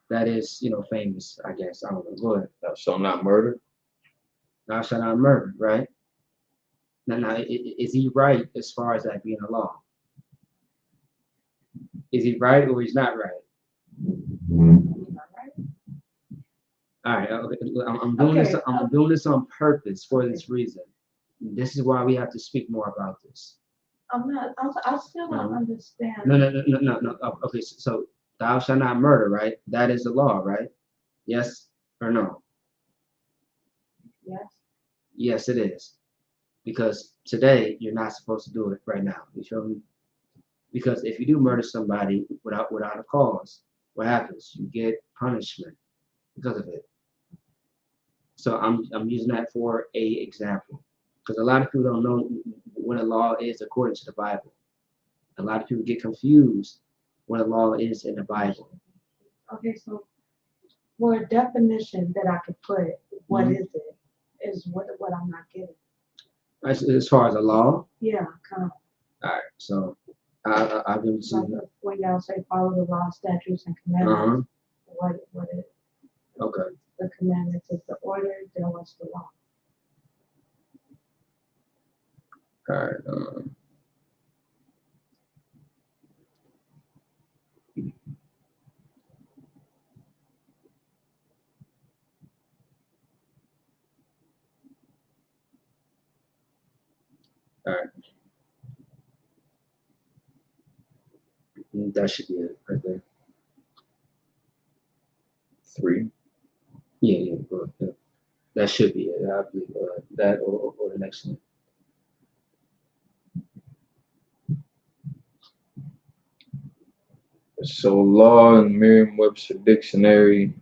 that is, famous. I guess I don't know. Go ahead. Thou shalt not murder. Thou shalt not murder. Right? Now, is he right as far as that being a law? Is he right or he's not right? You know, right? All right. Okay, I'm doing this. I'm doing this on purpose for this reason. This is why we have to speak more about this. I still don't understand. No. Okay, so thou shalt not murder, right? That is the law, right? Yes or no? Yes. Yes, it is. Because today you're not supposed to do it right now. You feel me? Because if you do murder somebody without a cause, what happens? You get punishment because of it. So I'm using that for a example. Because a lot of people don't know what a law is according to the Bible. A lot of people get confused what a law is in the Bible. Okay, so for a definition that I could put, what Mhm. is it? Is what I'm not getting. As far as a law, Yeah, kind of all right. So I'll give it to like you. when y'all say follow the law, statutes, and commandments. What is Okay. the commandments? Is the order? Then what's the law? All right. All right. That should be it right there. 3. Yeah. Good. Yeah. That should be it. I believe that or the next one. So law in Merriam-Webster dictionary.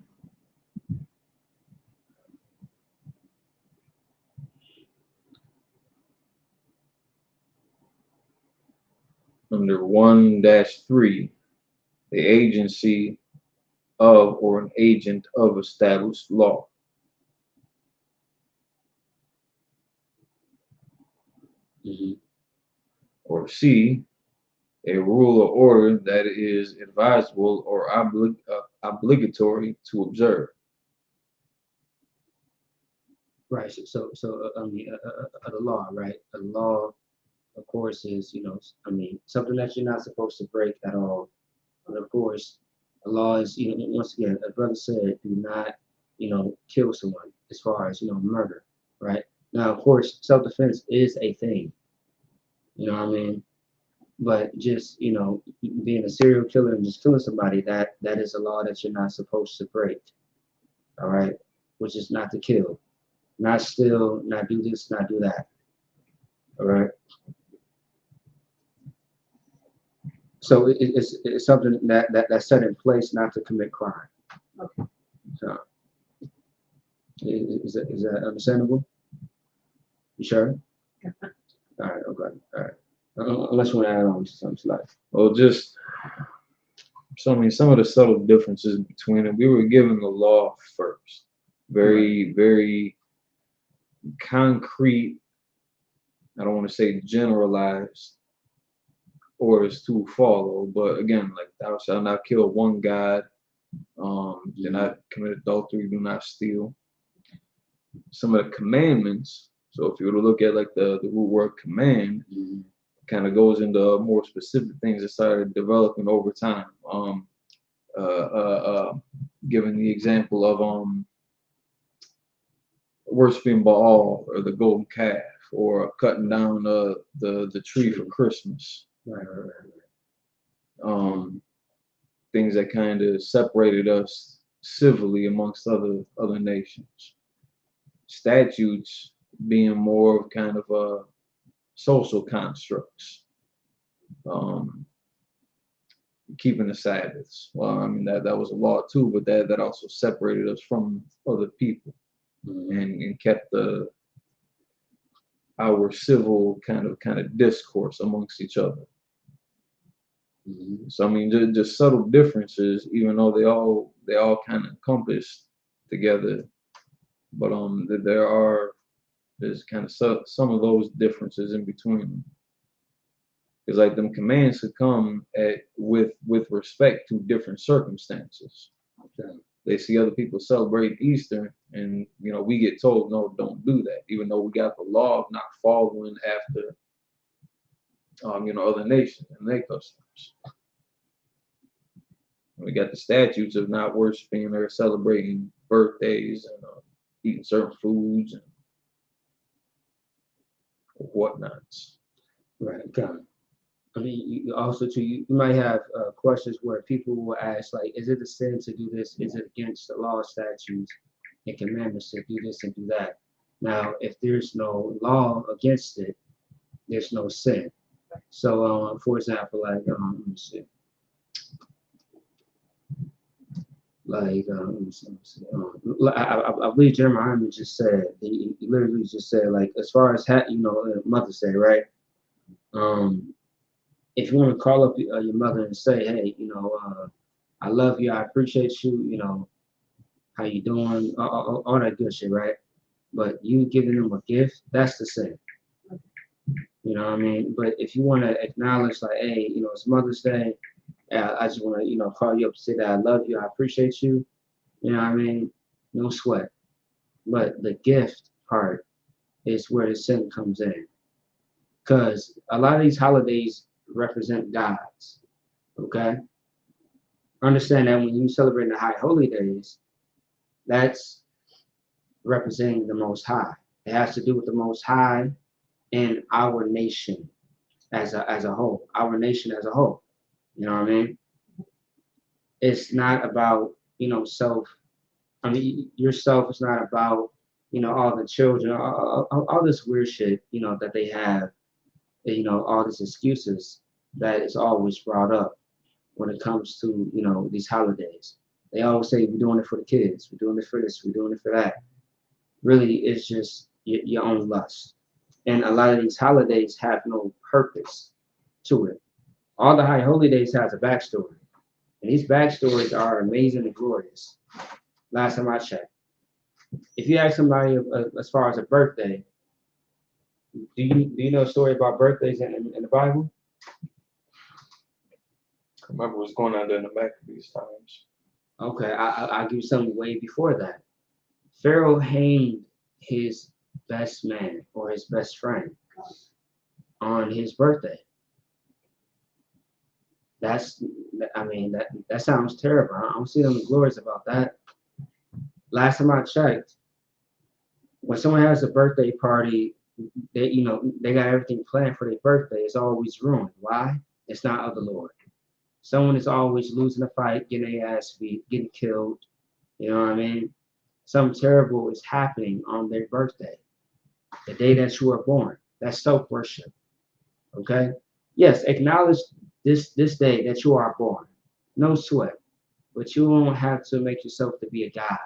Under 1-3, the agency of or an agent of established law. Mm-hmm. Or C, a rule or order that is advisable or obligatory to observe. Right. So the law, right? The law, of course, is something that you're not supposed to break at all. And of course, the law is once again, a brother said, do not kill someone as far as murder, right? Now, of course, self-defense is a thing. You know what I mean? But just being a serial killer and just killing somebody, that is a law that you're not supposed to break. All right, which is not to kill, not steal, not do this, not do that. All right. So it's something that's set in place not to commit crime. Okay. So is that understandable? You sure? All right. Okay. All right. Unless you want to add on to something like. Well, just some of the subtle differences between it. We were given the law first, very concrete. I don't want to say generalized orders to follow, but again, like thou shalt not kill one God, do not commit adultery, do not steal. Some of the commandments. So if you were to look at like the root word command, kind of goes into more specific things that started developing over time. Giving the example of worshiping Baal or the golden calf or cutting down the tree for Christmas. Right, right, right. Things that kind of separated us civilly amongst other nations. Statutes being more of kind of social constructs. Keeping the Sabbaths. Well, I mean that was a law too, but that also separated us from other people and kept our civil kind of discourse amongst each other. So I mean, just subtle differences, even though they all kind of encompassed together, but there's kind of some of those differences in between them. Because like them commands could come with respect to different circumstances. Okay. They see other people celebrate Easter, and we get told no, don't do that, even though we got the law of not following after other nations and their customs. We got the statutes of not worshiping or celebrating birthdays and eating certain foods and whatnots. Right. Got it. I mean, you also too, you might have questions where people will ask, like, is it a sin to do this? Is it against the law, statutes, and commandments to do this and do that? Now, if there's no law against it, there's no sin. So, for example, like, let me see. Like, let me see. I believe Jeremiah just said, he literally just said, like, as far as, Mother's Day, right? If you want to call up your mother and say, hey, I love you, I appreciate you, how you doing, all that good shit, right? But you giving them a gift, that's the sin. You know what I mean? But if you want to acknowledge, like, hey, it's Mother's Day, I just want to, call you up and say that I love you, I appreciate you, you know what I mean? No sweat. But the gift part is where the sin comes in. Because a lot of these holidays represent gods, okay? Understand that when you celebrate the high holy days, that's representing the Most High. It has to do with the Most High and our nation as a whole, our nation as a whole. You know what I mean? It's not about, self. I mean, yourself is not about, all the children, all this weird shit, that they have, all these excuses that is always brought up when it comes to, these holidays. They always say, we're doing it for the kids, we're doing it for this, we're doing it for that. Really, it's just your own lust. And a lot of these holidays have no purpose to it. All the high holy days has a backstory. And these backstories are amazing and glorious. Last time I checked. If you ask somebody as far as a birthday, do you know a story about birthdays in the Bible? I remember what's going on there in the back of these times. Okay, I'll give you something way before that. Pharaoh hanged his best man or his best friend on his birthday. That sounds terrible. I don't see them glories about that. Last time I checked, when someone has a birthday party, they got everything planned for their birthday. It's always ruined. Why? It's not of the Lord. Someone is always losing a fight, getting their ass beat, getting killed. You know what I mean? Something terrible is happening on their birthday, the day that you were born. That's self-worship. Okay? Yes, acknowledge this day that you are born. No sweat. But you won't have to make yourself to be a god.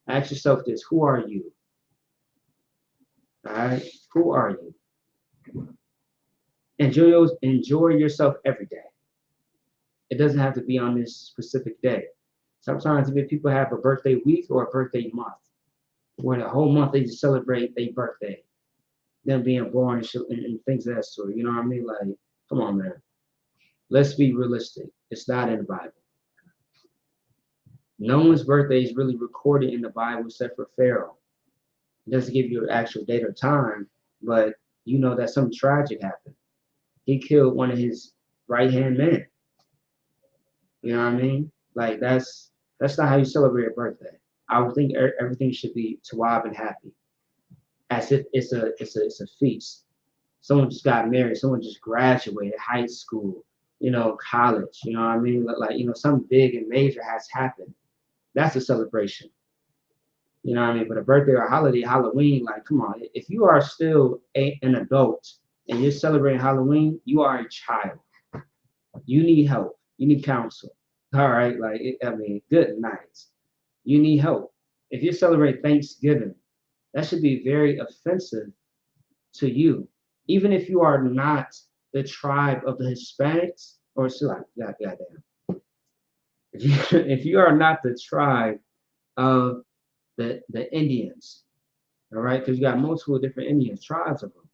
Ask yourself this: who are you? All right? Who are you? Enjoy yourself every day. It doesn't have to be on this specific day. Sometimes even people have a birthday week or a birthday month, where the whole month they just celebrate their birthday, them being born and things of that sort. You know what I mean? Like, come on, man. Let's be realistic. It's not in the Bible. No one's birthday is really recorded in the Bible except for Pharaoh. It doesn't give you an actual date or time, but you know that something tragic happened. He killed one of his right-hand men. You know what I mean? Like, that's not how you celebrate a birthday. I would think everything should be tawab and happy. as if it's a feast. Someone just got married, someone just graduated high school, college, you know what I mean? Like, something big and major has happened. That's a celebration. You know what I mean? But a birthday or a holiday, Halloween, like, come on. If you are still an adult and you're celebrating Halloween, you are a child. You need help. You need counsel. All right? Like, good night. You need help. If you celebrate Thanksgiving, that should be very offensive to you. Even if you are not the tribe of the Hispanics, or it's like, goddamn. If you are not the tribe of the Indians, all right, because you got multiple different Indians, tribes of them.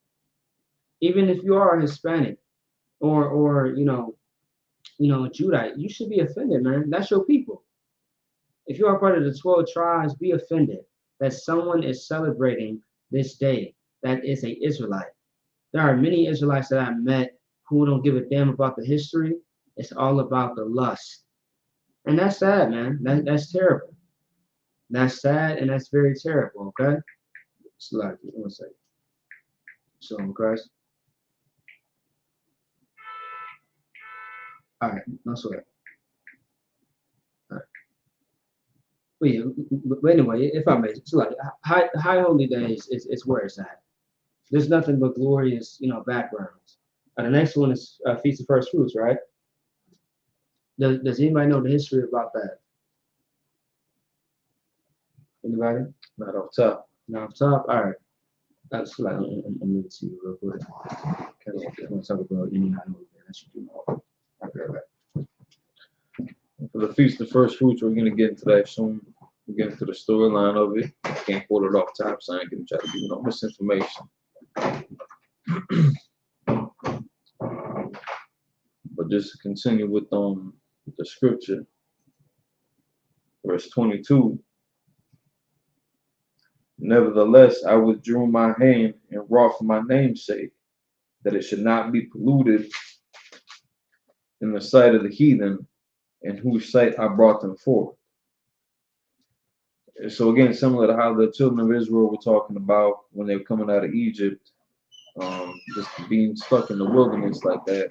Even if you are a Hispanic or Judite, you should be offended, man. That's your people. If you are part of the 12 tribes, be offended that someone is celebrating this day that is a Israelite. There are many Israelites that I've met who don't give a damn about the history. It's all about the lust. And that's sad, man. That's terrible. That's sad and that's very terrible, okay? It's like, one second. So, Christ. All right, no sweat. All right. But yeah, but anyway, if I may, it's like high holy days is where it's at. There's nothing but glorious, backgrounds. The next one is Feast of First Fruits, right? Does anybody know the history about that? Anybody? Not off top. Not off top? All right. That's like, I'm going to see you real quick. Okay, I want to talk about any high holy day. That should do more. Okay, For the Feast of First Fruits, we're going to get into that soon. We'll get into the storyline of it. I can't pull it off top, so I ain't going to try to give you no misinformation. But just to continue with the scripture, verse 22. Nevertheless, I withdrew my hand and wrought for my name's sake, that it should not be polluted in the sight of the heathen, in whose sight I brought them forth. So again, similar to how the children of Israel were talking about when they were coming out of Egypt, just being stuck in the wilderness like that.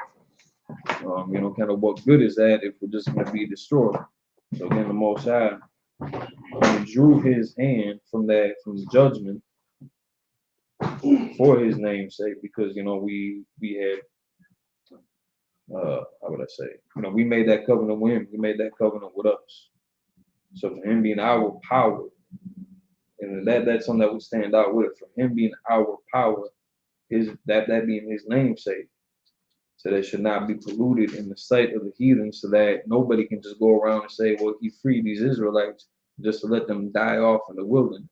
Kind of what good is that if we're just going to be destroyed? So again, the Most High drew his hand from the judgment for his name's sake, because we had how would I say, we made that covenant with him. He made that covenant with us. So for him being our power, and that's something that would stand out with it. For him being our power, that being his namesake, so that should not be polluted in the sight of the heathen, so that nobody can just go around and say, well, he freed these Israelites just to let them die off in the wilderness.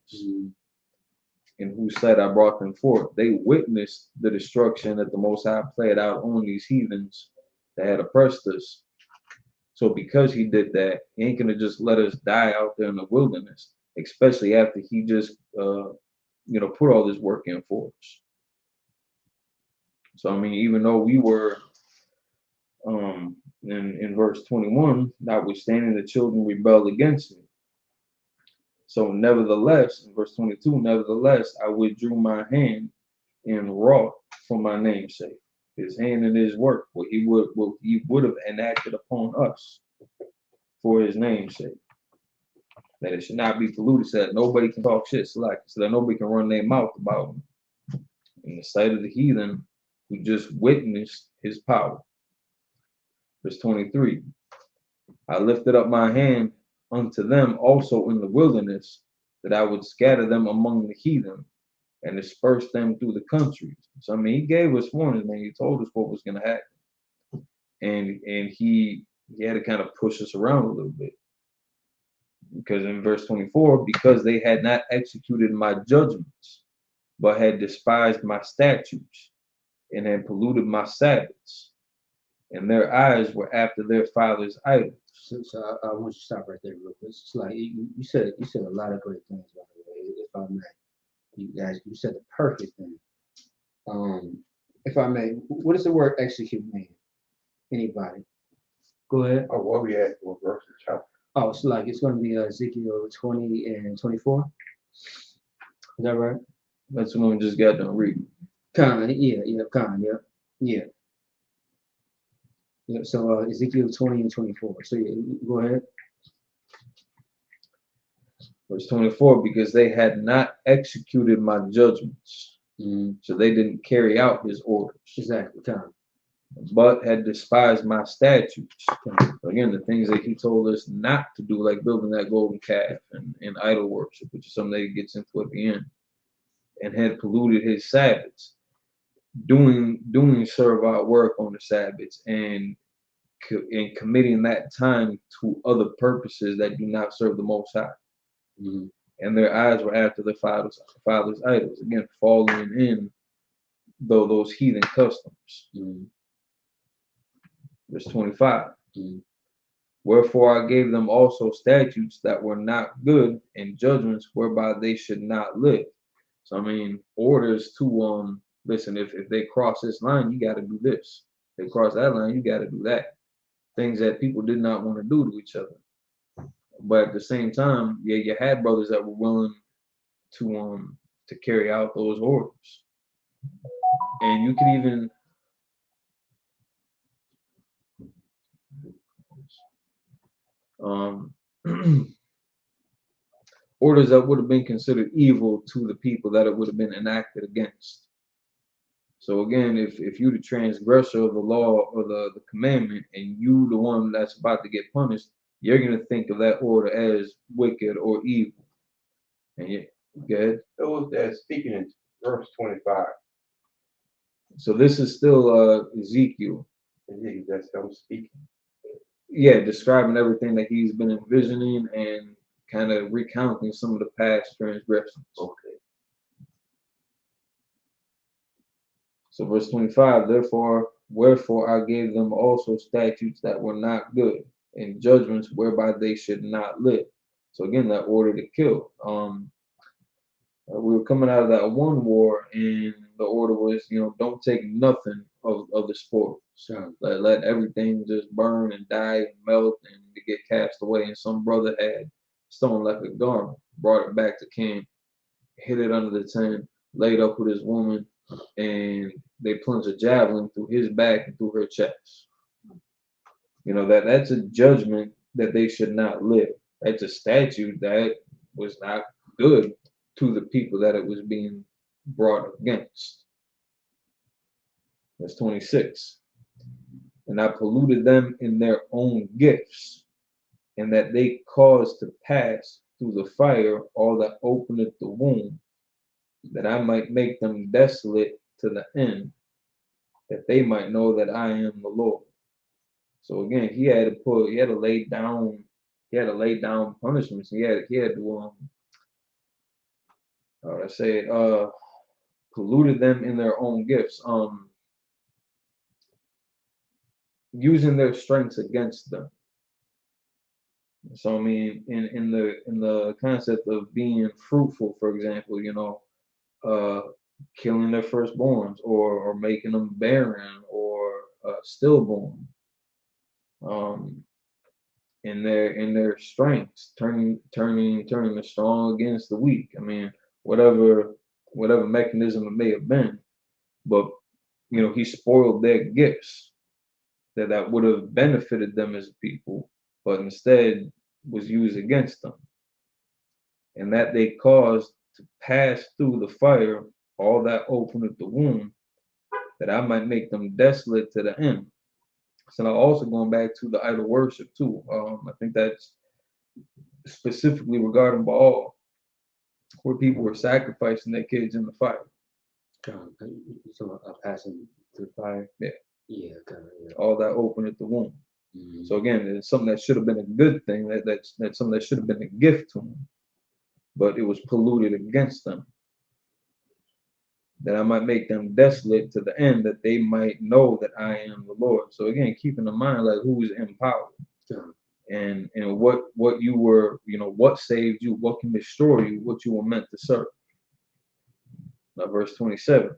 In whose sight I brought them forth. They witnessed the destruction that the Most High played out on these heathens that had oppressed us. So because he did that, he ain't gonna just let us die out there in the wilderness, especially after he just put all this work in for us. So even though we were in verse 21, notwithstanding the children rebelled against me. So nevertheless, in verse 22, nevertheless, I withdrew my hand and wrought for my name's sake. His hand and his work, what he would have enacted upon us for his name's sake. That it should not be polluted, so that nobody can talk shit, so that nobody can run their mouth about him in the sight of the heathen who just witnessed his power. Verse 23, I lifted up my hand unto them also in the wilderness, that I would scatter them among the heathen and disperse them through the countries. So he gave us warnings, man. He told us what was going to happen, and he had to kind of push us around a little bit, because in verse 24, because they had not executed my judgments, but had despised my statutes and had polluted my Sabbaths, and their eyes were after their father's idols. So I want you to stop right there real quick. It's like you said a lot of great things, by the way. If I may, you said the perfect thing. If I may, what does the word execute mean? Anybody? Go ahead. Oh, what we at? What verse is chapter? Oh, it's going to be Ezekiel 20 and 24. Is that right? That's what we just got done reading. Yeah. So Ezekiel 20 and 24. So go ahead. Verse 24, because they had not executed my judgments, so they didn't carry out his orders. Exactly. But had despised my statutes. Again, the things that he told us not to do, like building that golden calf and idol worship, which is something that he gets into at the end, and had polluted his Sabbaths, doing servile work on the Sabbaths, and committing that time to other purposes that do not serve the Most High. And their eyes were after their father's idols, again, following in those heathen customs. Verse 25. Wherefore I gave them also statutes that were not good, and judgments whereby they should not live. So I mean, orders to listen, if they cross this line, you got to do this. If they cross that line, you got to do that. Things that people did not want to do to each other. But at the same time, yeah, you had brothers that were willing to carry out those orders. And you could even orders that would have been considered evil to the people that it would have been enacted against. So again, if you the transgressor of the law or the commandment, and you the one that's about to get punished, you're gonna think of that order as wicked or evil. And yeah, good. Those that speaking in verse 25. So this is still Ezekiel. That's him speaking. Yeah, describing everything that he's been envisioning and kind of recounting some of the past transgressions. Okay. So verse 25, wherefore I gave them also statutes that were not good, and judgments whereby they should not live. So again, that order to kill. We were coming out of that one war, and the order was, don't take nothing of the spoil. Sure. Let everything just burn and die and melt and to get cast away. And some brother had stolen like a garment, brought it back to camp, hid it under the tent, laid up with his woman, and they plunged a javelin through his back and through her chest. That's a judgment that they should not live. That's a statute that was not good to the people that it was being brought against. Verse 26. And I polluted them in their own gifts, and that they caused to pass through the fire all that openeth the womb, that I might make them desolate to the end, that they might know that I am the Lord. So again, he had to lay down punishments. He had to polluted them in their own gifts, using their strengths against them. So I mean, in the concept of being fruitful, for example, killing their firstborns or making them barren or stillborn. In their strengths, turning the strong against the weak. I mean, whatever mechanism it may have been, but he spoiled their gifts that would have benefited them as people, but instead was used against them, and that they caused to pass through the fire all that openeth the womb, that I might make them desolate to the end. So now also going back to the idol worship too. I think that's specifically regarding Baal, where people were sacrificing their kids in the fire. So passing through the fire. Yeah. Yeah. All that openeth the womb. So again, it's something that should have been a good thing. That's something that should have been a gift to them, but it was polluted against them. That I might make them desolate to the end, that they might know that I am the Lord. So again, keeping in mind like who is in power, and what you were, what saved you, what can destroy you, what you were meant to serve. Now, verse 27.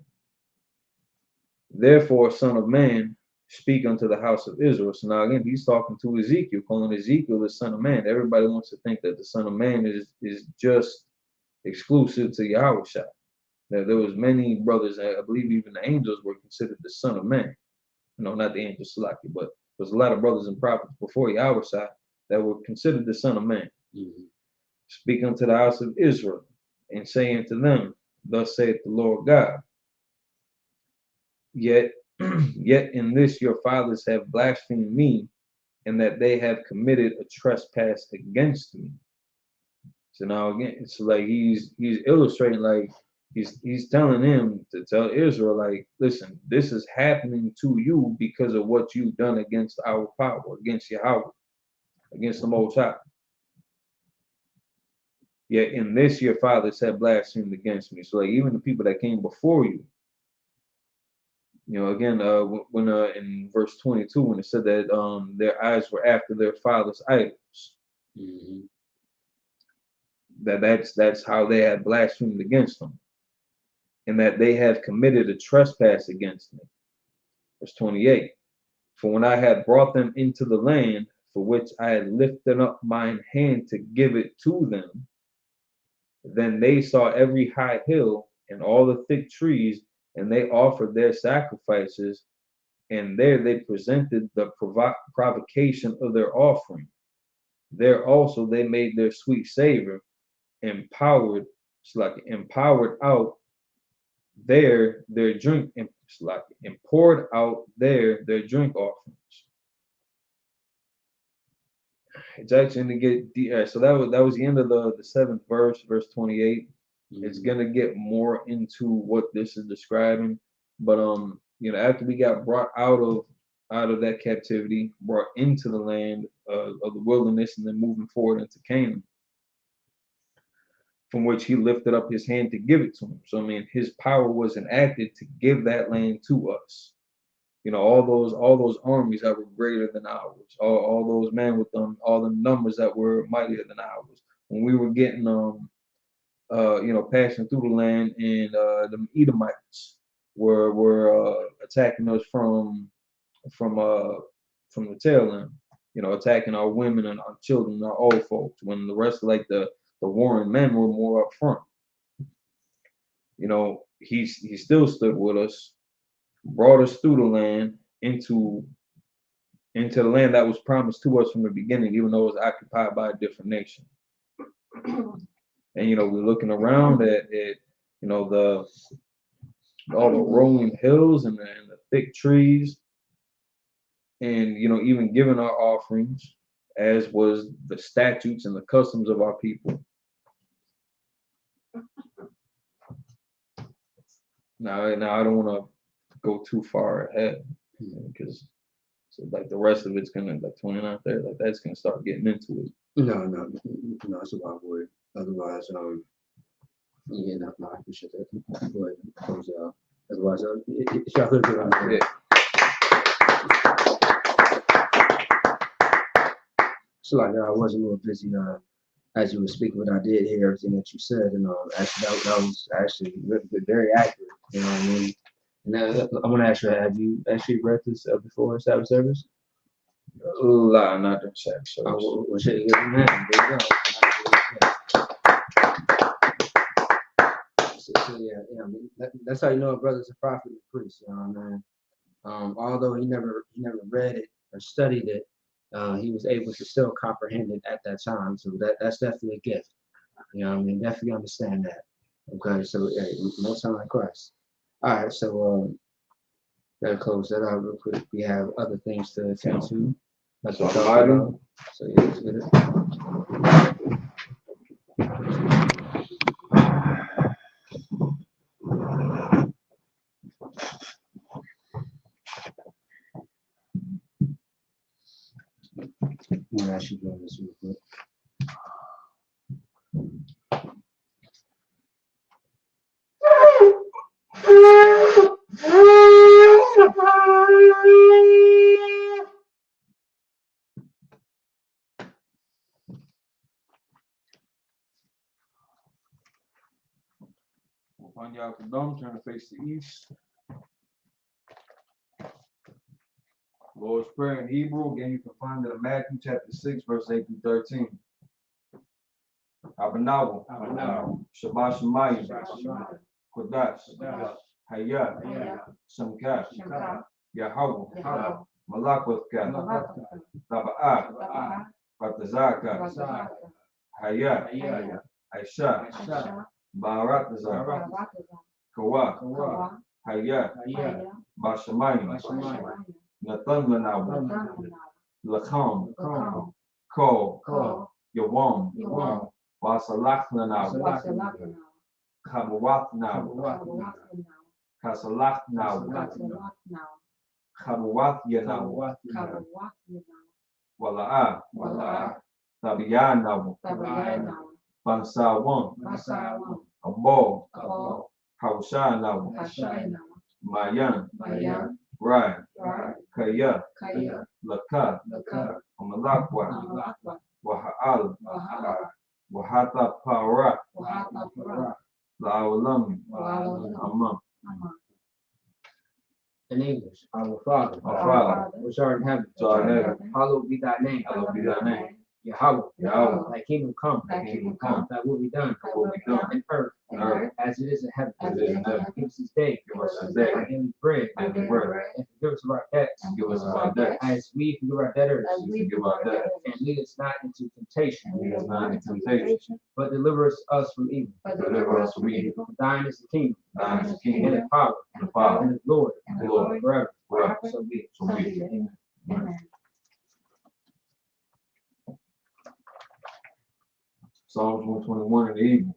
Therefore, son of man, speak unto the house of Israel. So now again, he's talking to Ezekiel, calling Ezekiel the son of man. Everybody wants to think that the son of man is just exclusive to Yahushua. that there was many brothers, I believe even the angels were considered the son of man. No, not the angels, Salaki, but there's a lot of brothers and prophets before Yahweh that were considered the son of man. Speak unto the house of Israel and say unto them, thus saith the Lord God, yet in this your fathers have blasphemed me, and that they have committed a trespass against me. So now again, it's like he's illustrating, like he's telling him to tell Israel, like, listen, this is happening to you because of what you've done against our power, against Yahweh, against the Most High. Yet in this your fathers have blasphemed against me. So like even the people that came before you, again, when in verse 22, when it said that their eyes were after their father's idols, that's how they had blasphemed against them, and that they have committed a trespass against me. Verse 28, for when I had brought them into the land for which I had lifted up mine hand to give it to them, then they saw every high hill and all the thick trees, and they offered their sacrifices, and there they presented the provocation of their offering. There also they made their sweet savor, empowered out their drink, and poured out their drink offerings. It's actually gonna get so that was the end of the 7th verse, verse 28. It's gonna get more into what this is describing, but after we got brought out of that captivity, brought into the land of the wilderness, and then moving forward into Canaan, from which he lifted up his hand to give it to him. So I mean, his power was enacted to give that land to us. All those armies that were greater than ours, all those men with them, all the numbers that were mightier than ours. When we were getting passing through the land, and the Edomites were attacking us from the tail end, attacking our women and our children and our old folks, when the rest of the warring men were more up front. He still stood with us, brought us through the land into the land that was promised to us from the beginning, even though it was occupied by a different nation. And we're looking around at all the rolling hills and the thick trees, and even giving our offerings, as was the statutes and the customs of our people. Now I don't want to go too far ahead, because the rest of it's gonna 29 there, that's gonna start getting into it. No, it's about word. Otherwise, I appreciate that. Go ahead, close out. Otherwise, y'all could do it. So I was a little busy as you were speaking, but I did hear everything that you said, and actually that was actually very accurate. You know what I mean? And I want to ask you, have you actually read this before Sabbath service? Not during Sabbath service. Well, shit, man, there you go. So yeah, I mean, that's how you know a brother's a prophet and a priest. You know what I mean? Although he never read it or studied it, he was able to still comprehend it at that time. So that's definitely a gift. You know what I mean? Definitely understand that. Okay, so yeah, no sign like Christ. All right, so gotta close that out real quick. We have other things to attend to. That's what I'm talking. So yeah, let's get it. I'm gonna actually do this real quick. Find y'all the dome, trying to face the east. Lord's Prayer in Hebrew, again, you can find it in Matthew chapter 6, verse 8 through 13. Abanawa. Shabbat Shemayim. Kodash, Haya, Shamkat, Yahweh, Malakotka, Taba'ah, Batazaka, Haya, Aisha, Baratazar, Kawa, Haya, Bashamayim, Nathan Manabu, Lacham, Ko, Yawam, Wasalach Nanabu, Kabuwath Nabu, Kasalach Nabu, Kabuwath Yanabu, Wala'ah, Tabiyan Nabu, Bansawan, Abo, Hausha Nabu, Mayan, Rai, Kaya, Laka, Amalakwa, Waha'al, Wahata Para, La'olam, Amam. In English, our Father, Our Father, which art in heaven, which art in heaven, hallowed be thy name. hallowed be thy name. Yahweh, Yahweh, thy kingdom come, thy kingdom come, thy will be done, thy will be done in earth, as it is in heaven. as it is in heaven. Give us this day, Give us this day our daily bread, our daily bread, and forgive us of our debts, and give us our debts, as we forgive our debtors, as we forgive our debtors. and lead us not into temptation, Lead us not into temptation, but deliver us from evil. but deliver us from evil. For thine is the kingdom, Thine is the and kingdom, the power, and the power, and the glory, and the glory, forever. forever. So be it. So be it. Amen. Amen. Psalms 121 in the evening.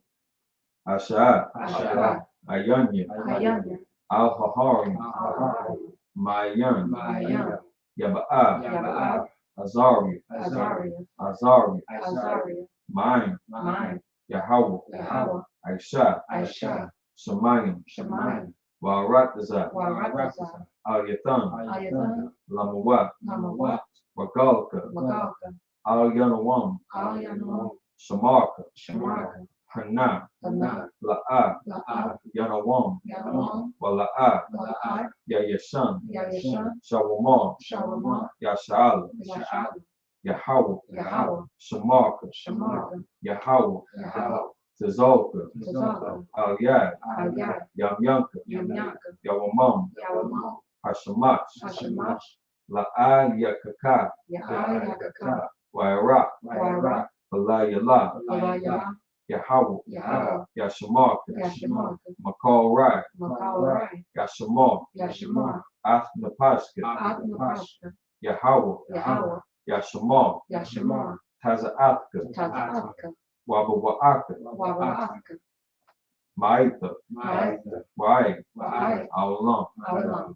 Asha, Asha, Ayanya, Ayanya, Al-Hahari, Mayan, Yaba'a, Yaba'a, Azari, Azariah, Azari, Azariah, Mayan, Mine, Yahweh, Yahweh, Aisha, Aisha, Shemayim, Shemayim, Waratazah, Waratazah, Al-Yatan, Ayatan, Lamawat, Namawat, Wagalka, Magalka, Al-Yanawam, Al-Yanawam, Shamarka, Shamarka, Hana, Hana, La'a, La'ab, Yanawam, Yanawam, Wala'a, La'ab, Yayashan, Yayashan, Shawamar, Shalamah, Yasha'al, Yashab, Yahweh, Yahweh, Shamarka, Shamarka, Yahweh, Yahweh, Tazalka, Tazaka, Al-Yad, Al-Yad, Yamyanka, Yamyaka, Yawamam, Yawamah, Hashamash, Hashamash, La'a Yakaka, Yakaka, Wairak, Wairak, Balayala, Balayah, Yahweh, Yahweh, Yashamarka, Yashamarka, Makal Rai, Makawarai, Yashamar, Yashamar, Athnapashka, Atnapashka, Yahweh, Yahweh, Yashamar, Yashamar, Taza'atka, Tazaatka, Wabawa'aka, Wawa'aka, Ma'ita, Ma'aita, Wa'ai, Wa'ai, Aulam. Aulam,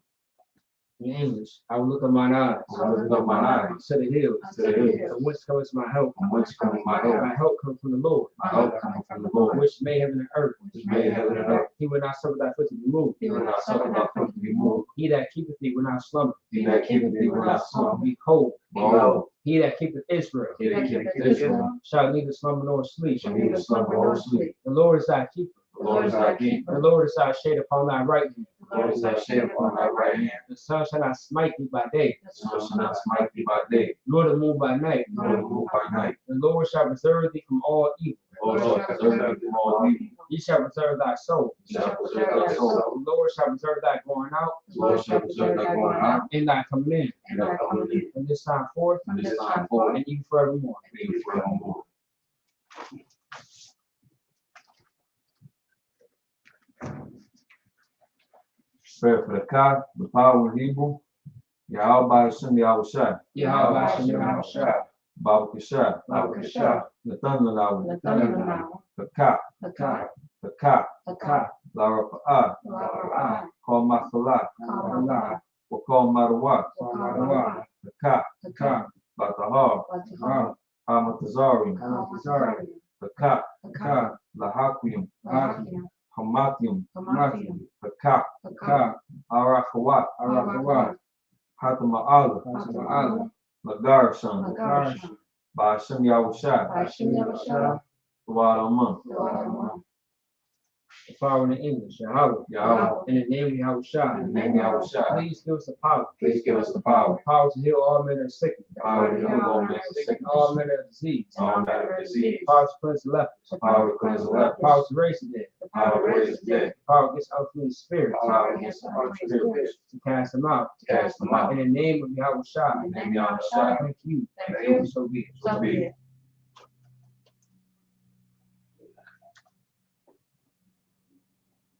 In English, I will look on mine eyes, I will lift up mine eyes to the hills, to the hills, from whence cometh my help. from whence cometh my help. My help comes from the Lord, My help cometh from the Lord, which made heaven and earth. which made heaven and earth. He will not suffer thy foot to be moved. He will not suffer thy foot to be moved. He that keepeth thee will not slumber. He that keepeth thee will not slumber. Behold, Behold, he that keepeth Israel he that keepeth Israel shall neither slumber nor sleep. shall neither slumber nor sleep. The Lord is thy keeper. The Lord is thy keeper. The Lord is thy shade upon thy right hand. The Lord is thy shade upon thy right hand. The sun shall not smite thee by day, The sun shall not smite thee by day, nor the moon by night. nor the moon by night. The Lord shall preserve thee from all evil. The Lord shall preserve thee from all evil. He shall preserve thy soul. He shall preserve thy soul. The Lord shall preserve thy going out The Lord shall preserve thy going out and thy coming in and thy coming in from this time forth from this time forth and even forevermore. and even forevermore. Prayer for the God, the power in Hebrew. Yahweh Hashem Yahushua. Yahweh Hashem Yahushua. Babu Kashah. Bakasha, Nathan Lanawi. Nathanael, Kaka. Hakah, Kaka. Hakah, Lara Pa'ah. La'ara'ah, Call Masalah. Ka'ara'ah, Wakal Marawat. Ka'ara'ah, Kaka. Hakah, Batahar. Batahar, Hamatazarium. Ka'ara'ah, Kaka. Hakah, Lahaquium. La'akiam, Hamatium. Hamatiam, Kaka. Hakah, Arachawat. Arachawat, Hatama'ala. Hatama'ala, Lagarshan. Lagarshan, Ba'ashem Yahushua. Hashem Yahushua, Tuwalaman. La'aramah, The power in the English, Yahweh. Yahweh. In the name of Yahushua. In the name of Yahushua. Please give us the power. Please give us the power. Power to heal all manner of sickness. Power to heal all manner of sickness. All manner of disease. All manner of disease. Power to cleanse the lepers. Power to cleanse the lepers. Power to raise the dead. Power to raise the dead. Power against unclean spirits. Power against the unclean spirits. To cast them out. Cast them out. In the name of Yahushua. In the name of Yahushua. Thank you. Thank you. So be it. So be it.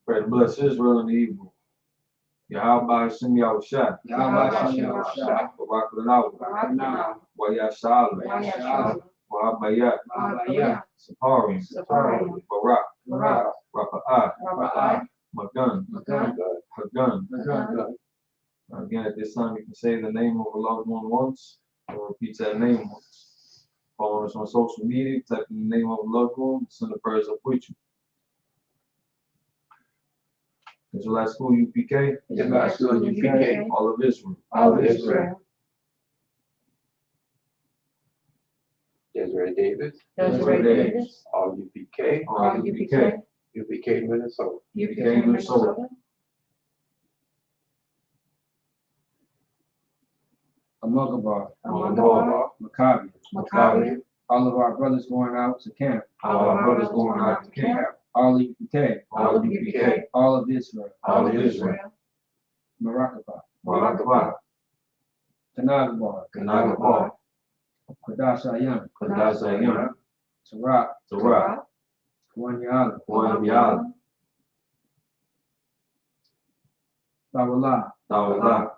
Pray to bless Israel and the evil. Yahweh Hashem Yahushua. Yahweh Hashem Yahushua. Barak Lanawa. Barak Wayashala. Wayashala. Wahabayat. Wahabayat. Saparim. Saparim. Barak. Barak. Rapa'ah. Rabbi. Magun. Magun. Hagun. Magun. Again, at this time, you can say the name of a loved one once, or repeat that name once. Follow us on social media, type in the name of a loved one, send the prayers up with you. Israelite School UPK, Israelite School UPK, all of Israel. All of Israel. Desiree Davis, Desiree Davis. all UPK, All UPK. UPK Minnesota. UPK Minnesota. Amagabar. Amagabar. Maccabi. Maccabi. All of our brothers going out to camp. All our brothers going out to camp. All of UPK. All of UPK. All of Israel. All of Israel. Marakaba. Barakabah, Kanagabar. Kanagabar, Kadash Ayam. Kadash Ayam, Tarak. Tarak, Wanyala. Wanyala, Tawala. Tawala,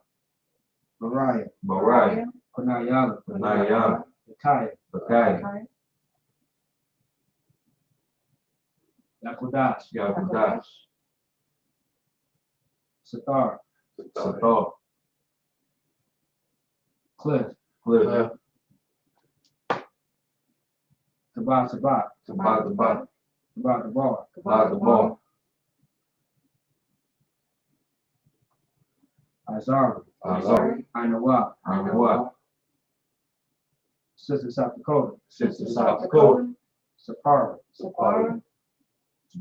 Mariah. Barai, Kanayala. Kanayala, Yakaya. Bakai, Yakudash. Yakudash, Satar. Sator, Cliff. Cliff, Tabat Tabat. Tabat, Tabat Tabar. Tabat, Azari. Azari, Anawa. Anawa, Sister South Dakota. Sister South Dakota, Sapara. Sapara.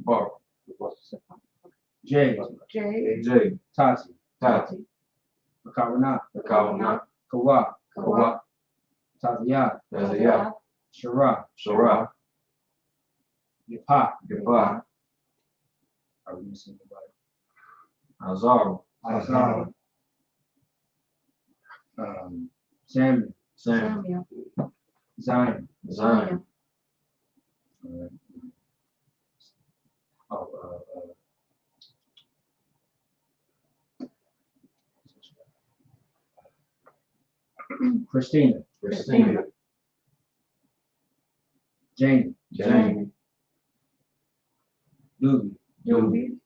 Bar, Jay. Jay. J, Tati. Tati, Makawana. Kawana, Kawa. Kawa, Taziyah. Tazayah, Shara. Shara, Yapat. Gapa, Are we missing anybody? Azar, Azara. Samuel. Sam, Samuel. Zion. Zion, Oh, Christina. Christina, Jamie. Jamie, Doobie. Yubi,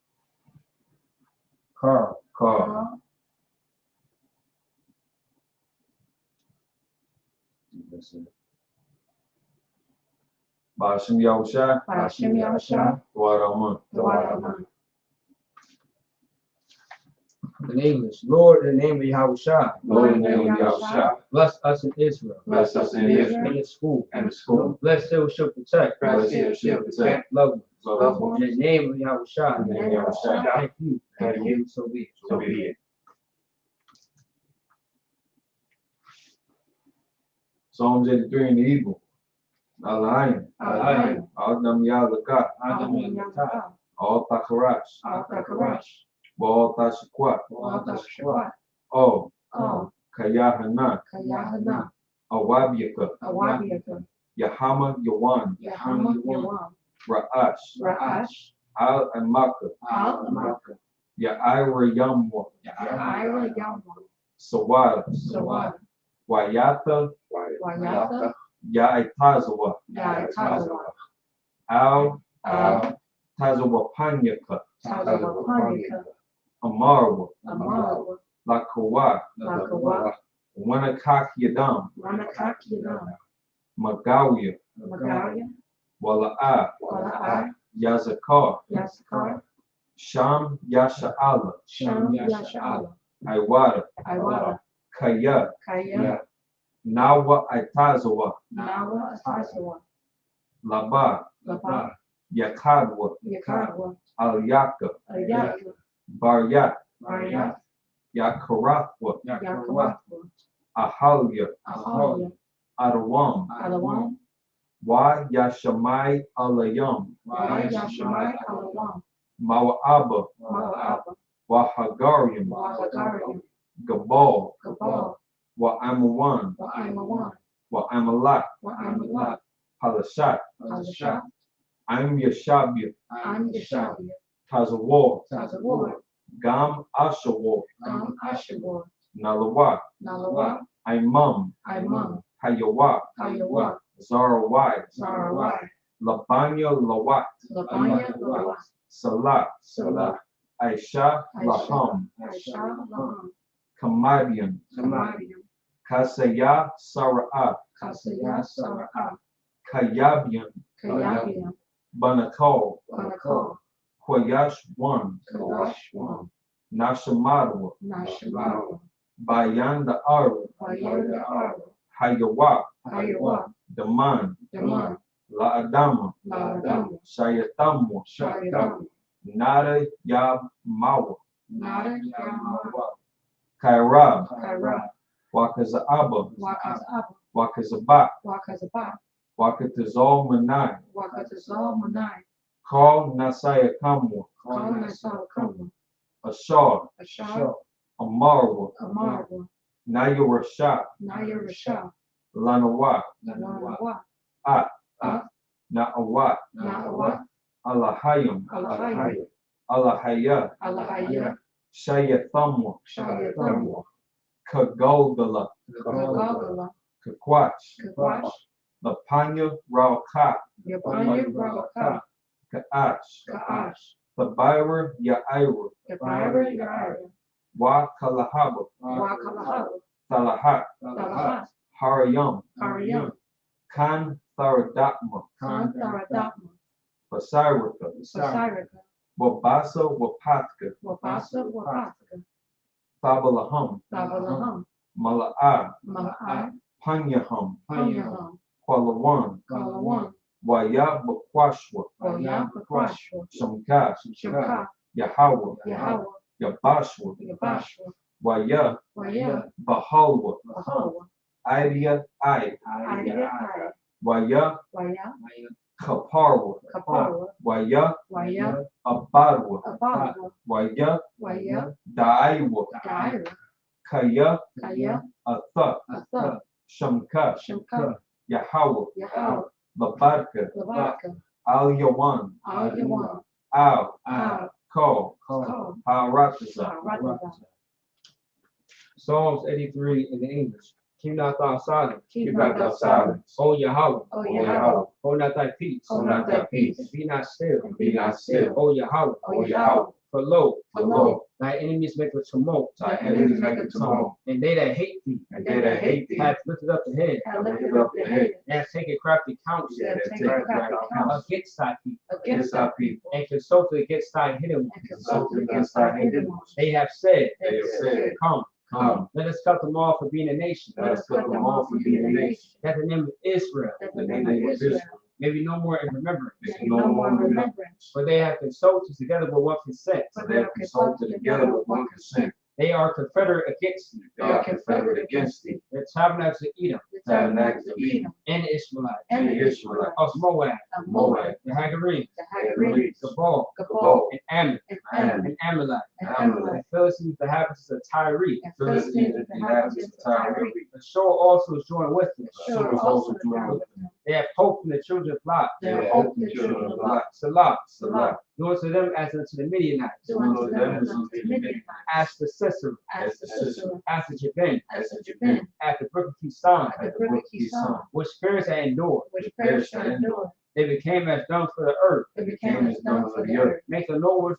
Carl. Carl, Bashim Yahusha, Hashem Yahushua. Waraman, Dwaraman. In English, Lord, in the name of Yahushua, Lord, in the name of Yahusha, bless us in Israel, bless us in Israel in the school, and the school, bless still shall protect, bless you, shall protect, love love one. In the name of Yahushua, In the name of Yahushua. thank you, Thank you. so be it. so be it. Psalms 83 in the evil. Alain, Alain. Adam Yalaka, Adam and Yatai, All Takarash, All Takarash. Baal Tashquat, All Tashquat. Oh, Oh. Kayahana, Kayahana. Awabiaka, Awabiaka. Yahama Yawan, Yahama. Yawan. Ra'ash, Ra'ash. Al Amaka, Al Amaka. Ya'ira Yamwa, Ira Yamwa. Sawada, Sawad. Wayata, Wayata. Ya'itazawa, Yaitazawa. Al Al. Tazawapanyaka, Tazawapanyaka. Amarwa, Amarawa. Lakawa, Lakawa. Wanakak Yadam, Ranakakiyam. Magawiya, Magalia. Wala'a, Wala'a. Yazakar, Yaskar. Sham Yasha'ala, Sham Yasha'ala. Iwada, Iwada. Kaya, Kaya. Nawa Itazawa, Nawa. Tazawa. Laba, Laba. Yakadwa, Yakadwa, Al-Yaka, Ayaka, Baryat, Baryat, Yakarathwa, Yakawathwa, Ahalya, Ahalya, Adawam, Alawam, Wa Yashamai Alayam, Yashamai, Alawam, Mawa'aba, Ma'aba, Wa Hagariam, Wahagariam, Gabal, Gabal, Wa Amawan, Wa'amawan, Wa Amalak, Wa'amalat, Halashat, Halashat, Am Yashabia, Am Yashabia, Tazawar, Tazawar, Gam Ashawar, Ashawar, Nalawat, Nalawa, Imam, Imam, Hayawat, Hayawa, Zarawai, Sarawai, Labanya Lawat, Labanya, Lawat, Salat, Salah, Aisha Laham, Aisha, Laham, Kamadian, Kamadiam, Kasaya Sara'at, Kasaya, Sara'ah, Kayabian, Kayabiam, Banakal, Banakal, Kwayash One, Kawashwan, Nashamadwa, Nashamawa, Bayanda Aru, Bayanda Ara, Hayawa, Hayawa, Daman, Daman, La Adama, Laadam, Shayatamwa, Shayadam, Nada Yamawa, Nada Yamawa, Kairab, Kaira, Wakazaaba, Wakazab, Wakazabat, Wakazabat, Wakatazal Manai, Wakatazal Manai, Call Nasaya Kamwa, Kala Salakama, Ashar, Ashar, Amarwa, Amarwa, Nayarasha, Naya Rasha, Lanawa, Lanawa, At, At, Na'awat, Na'awat, Alahayam, Alahaya, Alahaya, Alahaya, Shayathamwa, Shayathamwa, Kagogala, Kagagala, Kakwach, Kagwash, Lapanya Rauka, Yabanya Ravaka, Ka'ach, Ka'ash, Thabira Ya'ira, Yabira Yaira, Wa Kalahaba, Wakalahaba, Talahat, Talahat, Harayam, Haryam, Kan Tharadakma, Kantaradama, Basiraka, Basiraka, Wabasa Wapatka, Wabasa, Wapataka, Thabalaham, Tabalaham, Mala'ah, Mala'ai, Panyaham, Panyaham, Kwalawan, Kalawan, Waya Bakwashwa, Wayam, Pakwashwa, Shamka, Shaka, Yahawa, Yahawa, Yabashwa, Yabashwa, Waya, Waya, Bahalwa, Bahawa, Idea I, Aya, Waya, Waya, Kaparwa, Kaparwa, Waya, Waya, Abadwa, Abadwa, Waya, Waya, Daiwa, Daira, Kaya, Kaya, Atha, Atha, Shamka, Shamka, Yahawa, Yahawa, Labarka, Labaka, Al Yawan, Al Yawan, Al, Al, Ko, Ko, Harataza. Rataba, Psalms 83 in the English. Keep not thy silence. keep not not thy silence. Hold your holler. O Yahweh, Yahweh, Hold not thy peace. hold not thy peace, And be not still. and be not still, Hold your holler. O Yahweh, For lo, for lo, thy enemies make a tumult. Thy enemies make a tumult, And they that hate thee and they that hate thee have lifted up the head. have lifted up the head, And have taken crafty counsel have that taken take crafty counsel against thy people. against thy thy people, And consulted against thy hidden ones. and consulted against thy hidden ones. They have said, They have said, Come, Come, let us cut them off for being a nation. let us cut them off from being a nation. That the name of Israel that The the name name of of Israel may be no more in remembrance. May may be no more in remembrance. For they have consulted together with one consent. So they have consulted together with one consent. They are confederate against thee. They are confederate against thee. The tabernacles of Edom The tabernacles of Edom and the Ishmaelites and the the Israelites of Moab, of Moab, the Hagarenes, the Hagarenes, Gabal, Gabal, and Ammon, and Ammon, and Amalek, and and Amalek, Philistines, the inhabitants of Tyre. and Philistines, the inhabitants of Tyre. The shore also is joined with them. Sure, also joined with them. They have hope in the children of Lot. They have hope in the children of Lot. Salah, Salah, doing to them as unto the Midianites, do unto them as unto the Midianites, as to Sisera, as the Sisera, as to Jabin, as the Jabin, at the brook of Kison, at the brook of Kison, which spirits had endured. which perished and endured. They became as dung for the earth. They became as dung for the earth. Make the nobles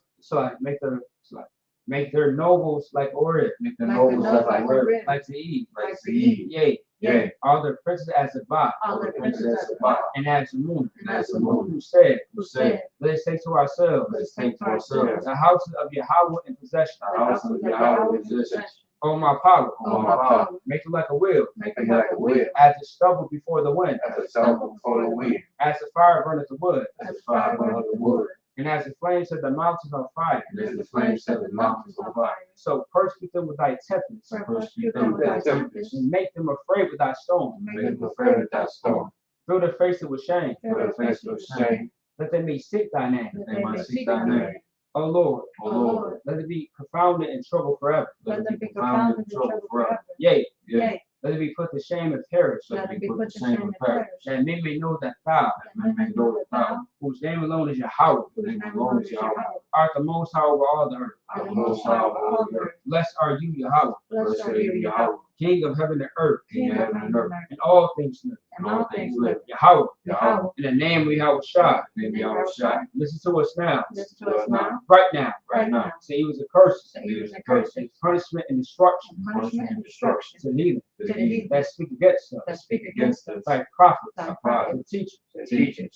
make their nobles like Oreb, Make the Like the nobles nobles like like Oreb, Oreb, like Zeid, like Zeid. yea, Yea, all their princes as Zabah, all the princes as as the above, and as the moon, and as the moon, who said, who said, let us take to ourselves let us take to ourselves the houses of Yahweh in possession, the house of Yahweh in possession, Oh my power. Oh, my power. Make it like a wheel. Make Make it it like like a a wheel. wheel. As the stubble before the wind. As a stumble before the wind. As the fire burneth the wood. As a fire burneth the wood. And as the flames set the mountains on fire. And as the flames set the mountains on fire. So persecute them with thy tempest. Persecute them with thy tempest. And make them afraid with thy storm. Make them afraid of thy storm. Fill their faces with shame. For the face of shame. That they may seek thy name. That They might seek thy name. O Lord, O Lord. let it be confounded in trouble forever. Let them be confounded in trouble forever. Yea, Yea, let it be put to shame and perish. let them be put to shame and perish. That men may know that thou, That men may know that thou, whose name alone is Yahweh, whose name alone is Yahweh, art the most high over all the earth. art the most high over all the earth. Blessed are you, Yahweh, Blessed are you, Yahweh, King of heaven and earth, King of heaven and earth, and all things new. and all things live. Yahweh, Yahweh, in the name of Yahweh Shai, in the name of Yahweh, listen to us now, listen to us now, right now. right now. Say he was a curse, Say he was a curse, and punishment and destruction punishment and destruction to the heathen to the heathen that speak against us, that speak against us, like prophets, like prophets, and teachers, The teachers,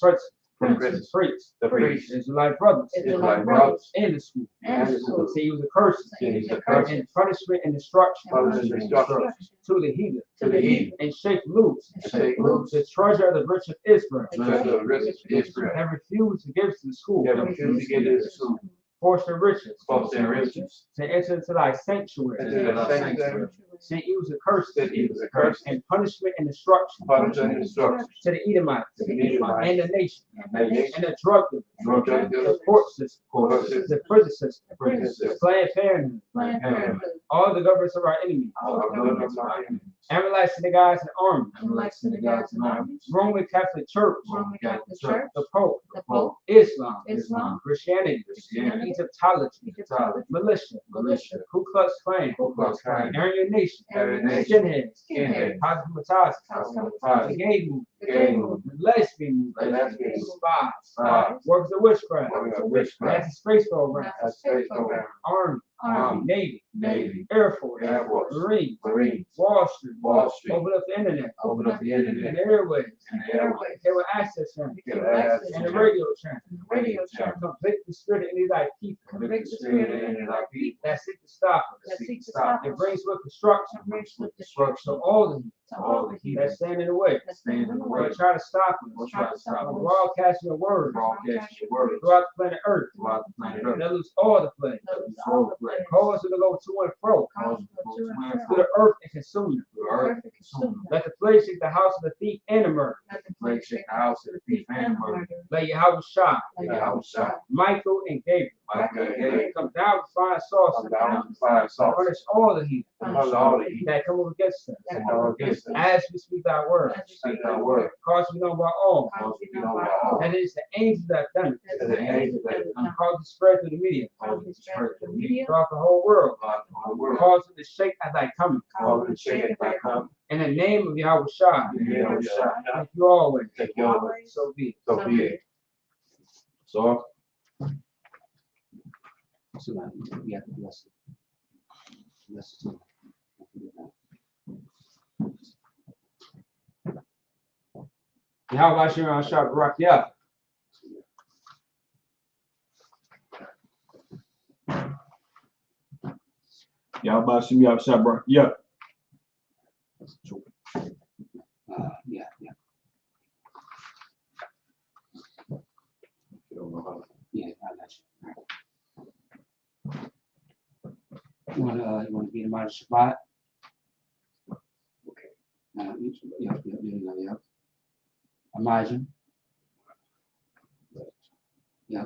princes, priests, the priests, Israelite brothers, Israelite brothers, in the school. and the school. Say he was a curse, Say he was a curse, and punishment and destruction punishment and destruction to the heathen, to the heathen, and shake loose and shake loose the treasure of the rich of Israel, the treasure of riches of Israel. and refuse to give to the school, That refuse to give to the school, force their riches, false and riches, to enter into thy sanctuary. into the sanctuary. Say he was a curse, That he was a curse, and punishment and destruction punishment and destruction to the Edomites, to the Edomites, and the nation, and the nation, and the drug dealers, drug the dealers, court system, court system, the prison system, prison the system, Planned Parenthood, Planned Parenthood, all the governments of our enemies, all of them are enemies. Amalekites, synagogues, and armies, like synagogues and armies, Roman Catholic Church, Roman Catholic Church, the Pope, the Pope, Islam, Islam, Christianity, Christianity, Egyptology, Egyptology, militia, militia, Ku Klux Klan, Ku Klux Klan, Aryan Nation, Aryan Nation, skinheads, skinheads, cosmetologists, the cosmetologists, gay movement, the gay movement, the lesbian movement, lesbians, spies, workers of witchcraft, workers of witchcraft, anti-space program, space program, Army, Army, Navy, Navy, Air Force, Air Force, Marines, Marines, Wall Street, Wall Street, open up the internet, open up the and internet, the airways, and the airways, cable access channel, cable access and the channel, radio channel. and the radio channel. Convict the spirit of any of thy people Convict the spirit of any of thy people that seek to stop us, that seek to stop and us, brings with destruction, and brings with so all the to all the that heathen stand in the way, that stand in the way, will try to stop us, will try to stop us, broadcasting your word broadcasting your word throughout the planet Earth, throughout the planet Earth. that lose all the plague, that is all the plagues, cause it to go to and fro cause the to and through fro, the earth and consume them. The earth earth and consume them. Let the plague shake the house of the thief and the murderer. Let the Plague plague shake the house of the thief and the murderer. Let Yahweh shine, Like Yahweh shine. Michael and Gabriel, Michael and Gabriel, come down with fire sauce, come down with fire and salt, punish all the heathen punish all the heathen that come up against us. that come against us. As we speak thy word, As we Speak thy word, cause we know by all cause we know by all that it is the angels that have done it, that the angels that have done, cause it to spread through the media, cause it to spread to the media, throughout the whole world, throughout the whole world, cause it to shake at thy coming. cause it to shake at thy coming. In the name of Yahweh Shai, In the name of Yahweh, thank you always. take your word, always, So be it. so be it. So, So now we have to bless it. Bless it too. Yahweh Shai Shai Barak Yah. y'all about to y'all shot, bro. Yeah. Yeah. Yeah, I got you. You wanna get him out of Shabbat? Okay. Yeah. Imagine. Yeah.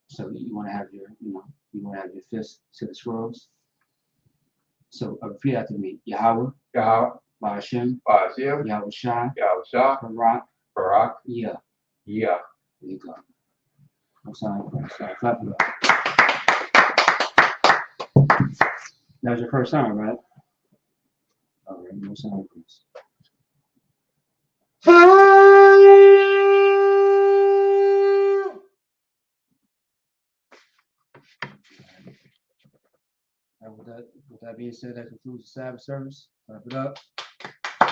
So you wanna have your, you wanna have your fist to the scrolls. So repeat after me. Yahweh, Yahweh, Ba'ashem, Ba'ashem, Yahweh Shai, Yahweh Shah, Barak, Barak, Yeah. Yah. There you go. I'm sorry. Clap it up. That was your first time, right? All right, no sound please. And with that being said, that concludes the Sabbath service. Clap it up.